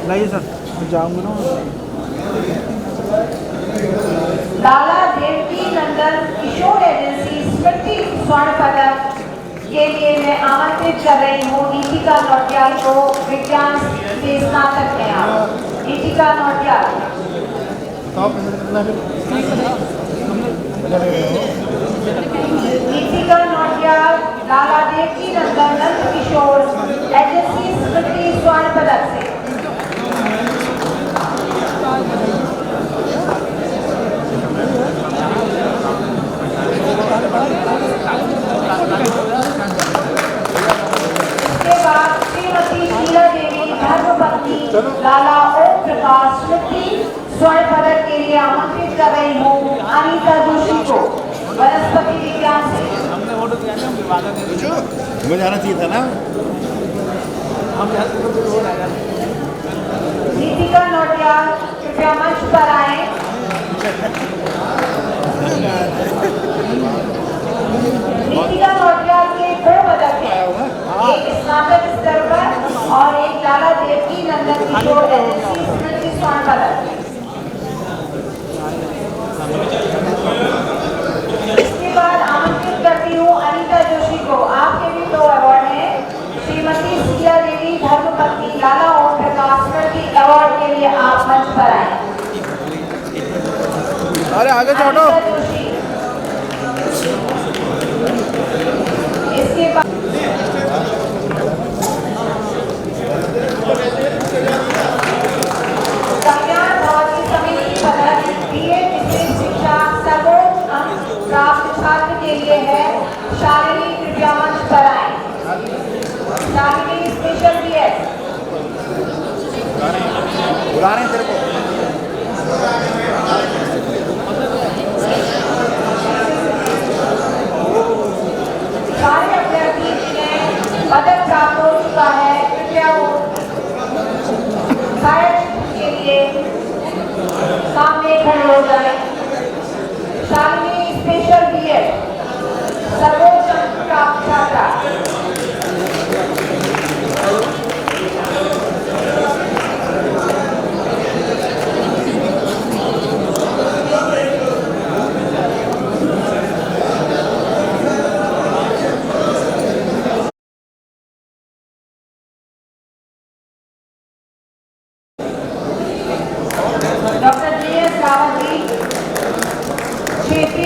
लाइए सर, मैं जाऊँगा ना। लाला देवकी नंदन किशोर एजेंसी स्मृति स्वर्ण पदक के लिए मैं आमंत्रित कर रही हूँ नीतिका नौटियाल को। विज्ञान से स्नातक हैं आप। नीतिका नौटियाल। नीतिका नौटियाल, लाला देवकी नंदन नंद किशोर एजेंसी स्मृति स्वर्ण पदक से। इसके बाद श्रीमती शीला देवी धर्मपत्नी लाला ओम प्रकाश स्मृति स्वर्ण पदक के लिए आमंत्रित कर रही हूँ अनीता जोशी को, वनस्पति विज्ञान से। मुझे जाना चाहिए था ना। नीतिका नौटियाल कृपया मंच पर आए। नीतिका नौटियाल के 2 पदक हैं, एक स्नातक स्तर पर और एक लाला देवकी नंदन किशोर एजेंसी स्मृति स्वर्ण पदक। इसके बाद आमंत्रित करती हूँ अनीता जोशी को। आपके भी 2 अवार्ड हैं। श्रीमती शीला देवी धर्मपत्नी लाला ओम प्रकाश स्मृति अवार्ड के लिए आप मंच पर आए। अरे आगे चढ़ो। इसके बाद कल्याण भवन समिति पदक बीएड विशेष शिक्षा सर्वोच्च अंक प्राप्त छात्र के लिए है। शालिनी कृपया मंच पर आए। Shalini special BEd. बुला रहे हैं तेरे को।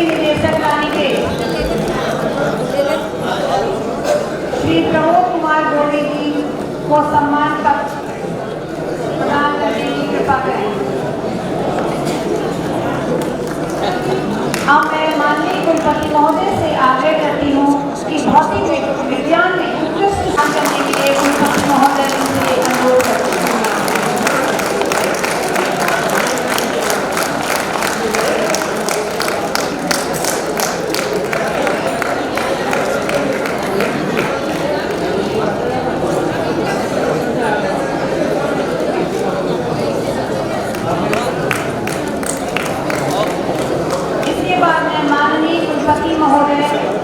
निदेशक रानी श्री प्रमोद कुमार गोरे जी को सम्मान पत्र प्रदान करने की कृपा करें। अब मैं माननीय कुलपति महोदय से आग्रह करती हूँ कि भौतिक विज्ञान में उत्कृष्ट काम करने के लिए कुलपति महोदय से अनुरोध करती हूँ।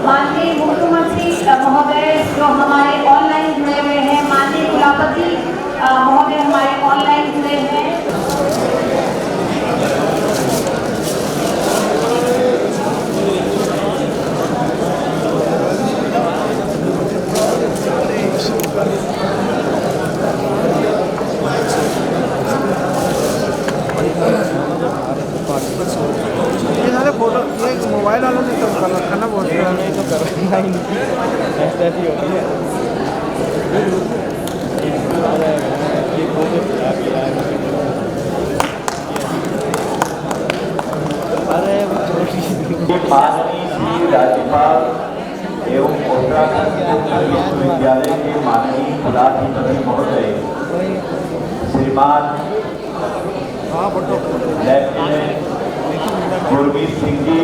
माननीय मुख्यमंत्री महोदय जो हमारे ऑनलाइन जुड़े हुए हैं, माननीय कुलापति महोदय हमारे ऑनलाइन जुड़े हैं। फोटो ये मोबाइल वालों ने तो कर रखा ना, बहुत नहीं तो करना ही नहीं, ऐसा ही होती है। माननीय श्री राज्यपाल एवं उत्तराखंड विश्वविद्यालय के माननीय कुलाधिपति महोदय श्रीमान लेफ्टिनेंट गुरमीत सिंह जी,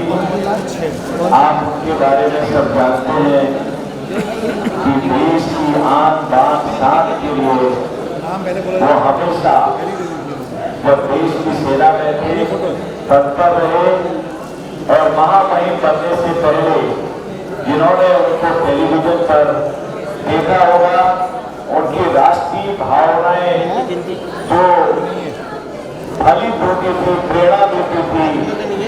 आप उनके बारे में सब जानते हैं कि देश की आन बान शान के लिए वो हमेशा जब देश की सेना में थे तत्पर रहे, और महामहिम बनने से पहले जिन्होंने उनको टेलीविजन पर देखा होगा, उनकी राष्ट्रीय भावनाएं जो फलित होती थी, प्रेरणा देती थी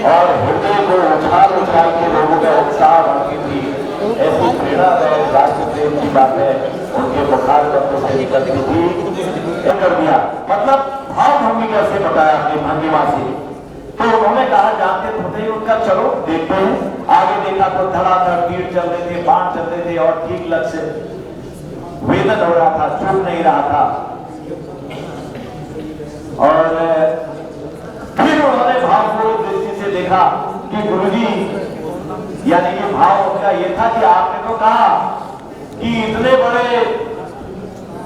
और हृदय को उछाल उछाल के लोगों में उत्साह बढ़ती थी, ऐसी प्रेरणा राष्ट्र प्रेम की बातें उनके मुखार पत्र से निकलती थी। कर दिया मतलब भाव भूमिका से बताया अपनी भंगिमा से। तो उन्होंने कहा जानते थे उनका, चलो देखते हैं। आगे देखा तो धड़ाधड़ तीर चल रहे थे, बाण चल रहे थे और ठीक लक्ष्य वेदन हो रहा था, चुप नहीं रहा था। और फिर उन्होंने भावपूर्ण दृष्टि से देखा कि गुरुजी, यानी कि भाव उनका ये था कि आपने तो कहा कि इतने बड़े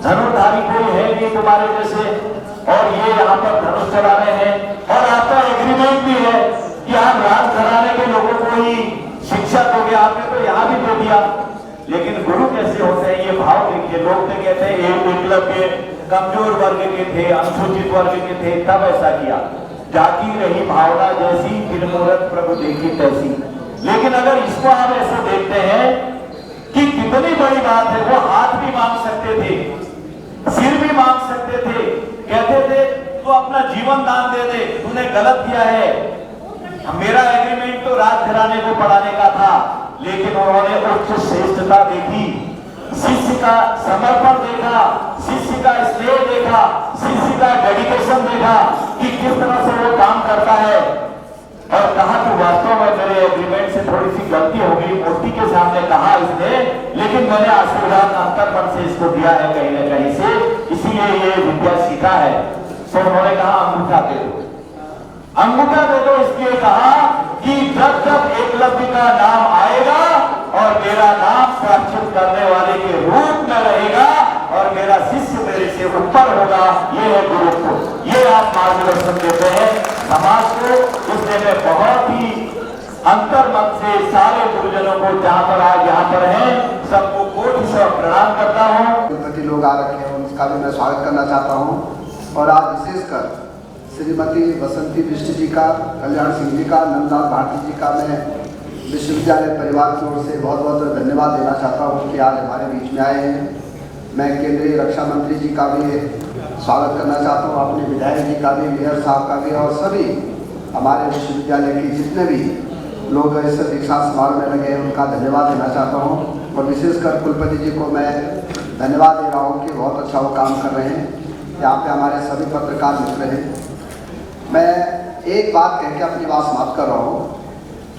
धनुर्धारी कोई है नहीं तुम्हारे जैसे, और ये यहाँ पर धनुष चला रहे हैं, और आपका एग्रीमेंट भी है कि आप राज घराने के लोगों को ही शिक्षा दोगे, आपने तो यहाँ भी दे दिया। लेकिन गुरु कैसे होते हैं, ये भाव देखिए। लोग तो कहते हैं एकलव्य कमजोर वर्ग के थे, अनुसूचित वर्ग के थे, तब ऐसा किया। जाती रही भावना जैसी, बिन मूरत प्रभु देखी तैसी। लेकिन अगर इसको आप ऐसे देखते हैं कि कितनी बड़ी बात है, वो हाथ भी मांग सकते थे, सिर भी मांग सकते थे, कहते थे तो अपना जीवन दान दे दे, तूने गलत किया है। मेरा एग्रीमेंट तो राज घराने को पढ़ाने का था, लेकिन उन्होंने उच्च श्रेष्ठता देखी, शिष्य का समर्पण देखा, शिष्य का स्नेह देखा, शिष्य का डेडिकेशन देखा कि किस तरह से वो काम करता है, और कहा कि वास्तव में मेरे एग्रीमेंट से थोड़ी सी गलती हो गई। मूर्ति के सामने कहा इसने, लेकिन मैंने आशीर्वाद अंतर्मन से इसको दिया है कहीं न कहीं से, इसीलिए ये विद्या सीखा है। तो उन्होंने कहा अंगूठा दे दो, अंगूठा दे दो। इसलिए कहा कि जब जब एकलव्य का नाम आएगा और मेरा नाम प्राश्चित करने वाले के रूप में रहेगा और मेरा शिष्य मेरे से ऊपर होगा, ये है गुरुत्व। ये आप मार्गदर्शन देते हैं समाज को। इसलिए मैं बहुत ही अंतर्मन से सारे गुरुजनों को जहाँ पर आज यहाँ पर हैं सबको कोटि से प्रणाम करता हूँ। कुलपति लोग आ रखे हैं, उसका भी मैं स्वागत करना चाहता हूँ। और आज विशेषकर श्रीमती बसंती बिष्ट जी का, कल्याण सिंह जी का, नंदलाल भारती जी का मैं विश्वविद्यालय परिवार की ओर से बहुत बहुत धन्यवाद देना चाहता हूँ कि आज हमारे बीच में आए हैं। मैं केंद्रीय रक्षा मंत्री जी का भी स्वागत करना चाहता हूँ, अपने विधायक जी का भी, मेयर साहब का भी, और सभी हमारे विश्वविद्यालय के जितने भी लोग इस दीक्षांत समारोह में लगे हैं उनका धन्यवाद देना चाहता हूँ। और विशेषकर कुलपति जी को मैं धन्यवाद दे रहा हूँ कि बहुत अच्छा वो काम कर रहे हैं। यहाँ पे हमारे सभी पत्रकार मित्र हैं। मैं एक बात कह के अपनी बात समाप्त कर रहा हूँ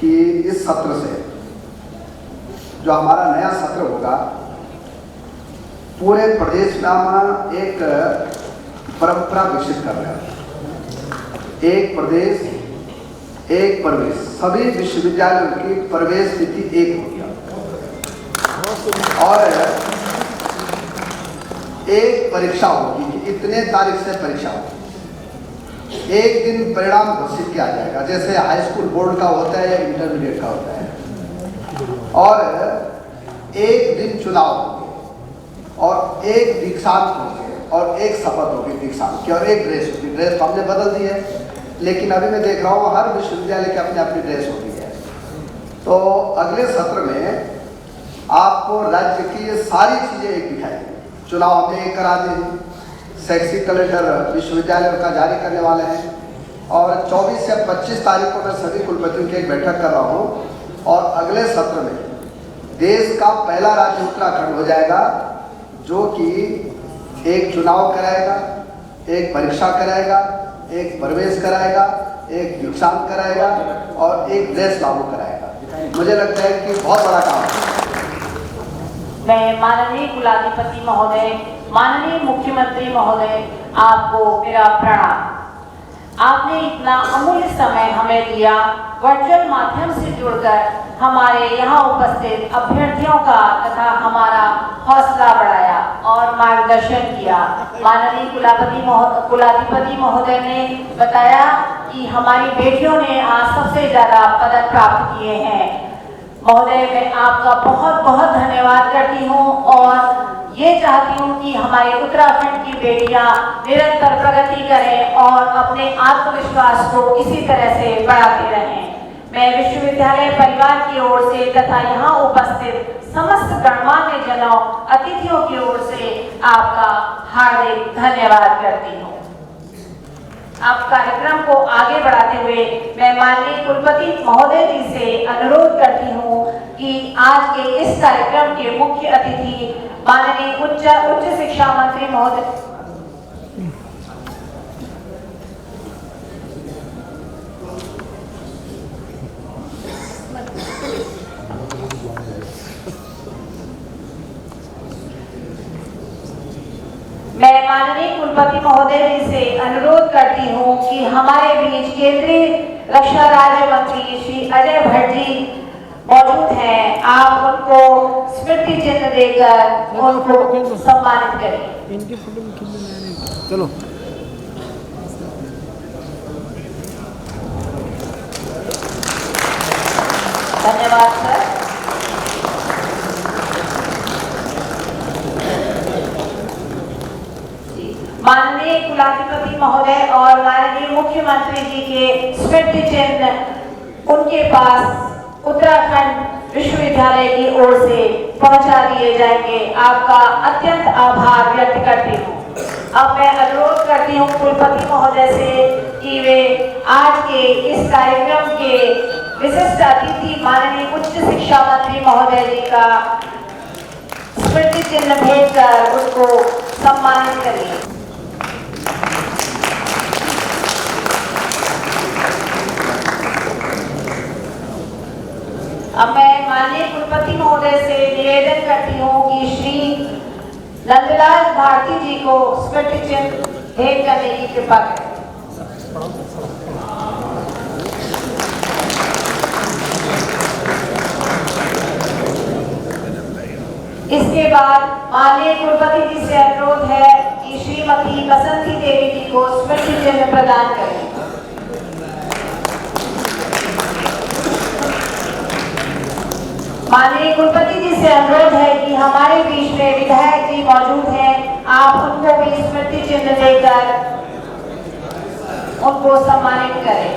कि इस सत्र से जो हमारा नया सत्र होगा, पूरे प्रदेश में हम एक परंपरा विकसित कर रहे हैं। एक प्रदेश एक प्रवेश, सभी विश्वविद्यालयों की प्रवेश नीति एक हो गया और एक परीक्षा होगी कि इतने तारीख से परीक्षा होगी। एक दिन परिणाम घोषित किया जाएगा, जैसे हाई स्कूल बोर्ड का होता है या इंटरमीडिएट का होता है, और एक दिन चुनाव होंगे और एक दीक्षांत होंगे और एक शपथ होगी दीक्षांत की और एक ड्रेस होगी। ड्रेस तो हमने बदल दी है, लेकिन अभी मैं देख रहा हूँ हर विश्वविद्यालय की अपनी अपनी ड्रेस होती है। तो अगले सत्र में आपको राज्य की ये सारी चीज़ें एक दिखाई देंगी। चुनाव हमने एक करा दिए, शैक्षिक कैलेंडर विश्वविद्यालय का जारी करने वाले हैं और 24 या 25 तारीख को मैं सभी कुलपतियों की एक बैठक कर रहा हूँ और अगले सत्र में देश का पहला राज्य उत्तराखंड हो जाएगा जो कि एक चुनाव कराएगा, एक परीक्षा कराएगा, एक प्रवेश कराएगा, एक दीक्षांत कराएगा और एक ड्रेस लागू कराएगा। मुझे लगता है कि बहुत बड़ा काम है। मैं माननीय कुलाधिपति महोदय, माननीय मुख्यमंत्री महोदय, आपको मेरा प्रणाम। आपने इतना अमूल्य समय हमें दिया, वर्चुअल माध्यम से जुड़कर हमारे यहाँ उपस्थित अभ्यर्थियों का तथा हमारा हौसला बढ़ाया और मार्गदर्शन किया। माननीय कुलाधिपति महोदय ने बताया कि हमारी बेटियों ने आज सबसे ज़्यादा पदक प्राप्त किए हैं। महोदय, मैं आपका बहुत बहुत धन्यवाद करती हूँ और ये चाहती हूँ कि हमारे उत्तराखंड की बेटियाँ निरंतर प्रगति करें और अपने आत्मविश्वास को इसी तरह से बढ़ाते रहें। मैं विश्वविद्यालय परिवार की ओर से तथा यहाँ उपस्थित समस्त गणमान्य जनों, अतिथियों की ओर से आपका हार्दिक धन्यवाद करती हूँ। अब कार्यक्रम को आगे बढ़ाते हुए मैं माननीय कुलपति महोदय जी से अनुरोध करती हूँ कि आज के इस कार्यक्रम के मुख्य अतिथि माननीय उच्च शिक्षा मंत्री महोदय मैं माननीय कुलपति महोदय जी से अनुरोध करती हूँ कि हमारे बीच केंद्रीय रक्षा राज्य मंत्री श्री अजय भट्ट जी मौजूद हैं। आप उनको स्मृति चिन्ह देकर उनको सम्मानित करें। चलो धन्यवाद सर। माननीय कुलाधिपति महोदय और माननीय मुख्यमंत्री जी के स्मृति चिन्ह उनके पास उत्तराखंड विश्वविद्यालय की ओर से पहुंचा दिए जाएंगे। आपका अत्यंत आभार व्यक्त करती हूँ। अब मैं अनुरोध करती हूँ कुलपति महोदय से कि वे आज के इस कार्यक्रम के विशिष्ट अतिथि माननीय उच्च शिक्षा मंत्री महोदय जी का स्मृति चिन्ह भेजकर उसको सम्मानित करिए। अब मैं माननीय कुलपति महोदय से निवेदन करती हूँ कि श्री नंदलाल भारती जी को स्मृति चिन्ह भेंट करने की कृपा करें। इसके बाद माननीय कुलपति जी से अनुरोध है कि श्रीमती बसंती देवी जी को स्मृति चिन्ह प्रदान करें। माननीय कुलपति जी से अनुरोध है कि हमारे बीच में विधायक जी मौजूद हैं, आप उनको भी स्मृति चिन्ह देकर उनको सम्मानित करें।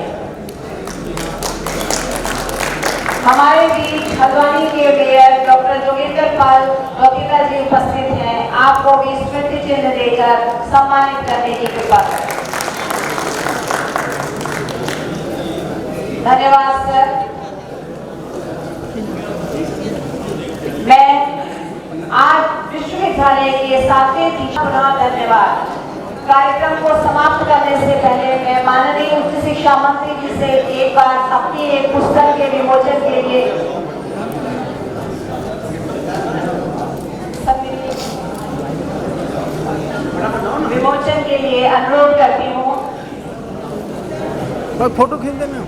हमारे बीच हल्द्वानी के मेयर डॉक्टर जोगेंद्र पाल वकीला जी उपस्थित हैं, आपको भी स्मृति चिन्ह देकर सम्मानित करने की कृपा करें। धन्यवाद सर। मैं आज विश्वविद्यालय के 7वें दीक्षा धन्यवाद। कार्यक्रम को समाप्त करने से पहले मैं माननीय उच्च शिक्षा मंत्री जी से एक बार अपनी एक पुस्तक के विमोचन के लिए अनुरोध करती हूँ। फोटो खींच देना।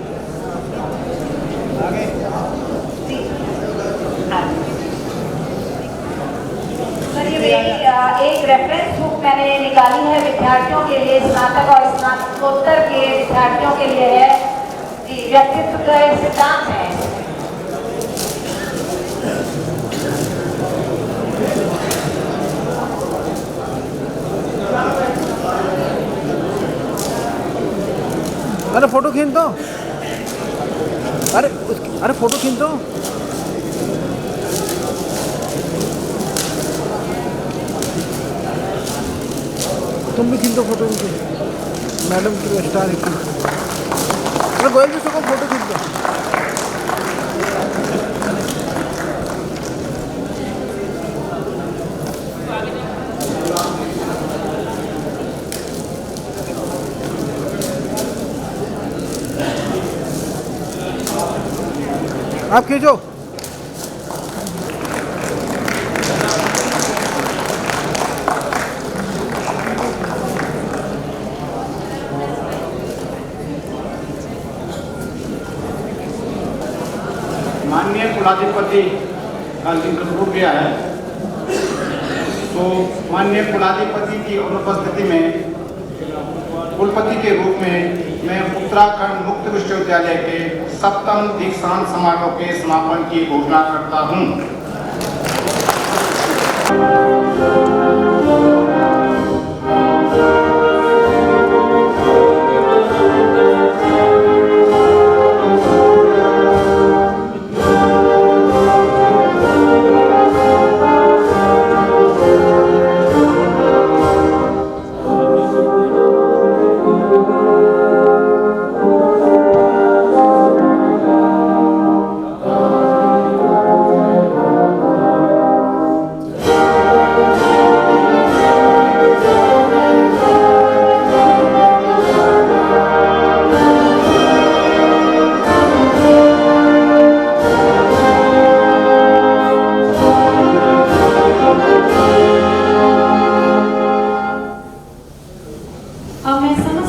सर ये मेरी एक रेफरेंस बुक मैंने निकाली है विद्यार्थियों के लिए, स्नातक और स्नातकोत्तर के विद्यार्थियों के लिए है जी। व्यक्तित्व का एक सिद्धांत है। अरे फोटो खींच दो। अरे फोटो खींच दो। तुम भी खींच दो फोटो उनकी, मैडम की स्टार। अरे गोयल जी सबको फोटो खींच दो। आप खींचो। माननीय कुलाधिपति का लिंक टूट गया है, तो माननीय कुलाधिपति की अनुपस्थिति में कुलपति के रूप में मैं उत्तराखंड मुक्त विश्वविद्यालय के 7वें दीक्षांत समारोह के समापन की घोषणा करता हूं। मैं समझ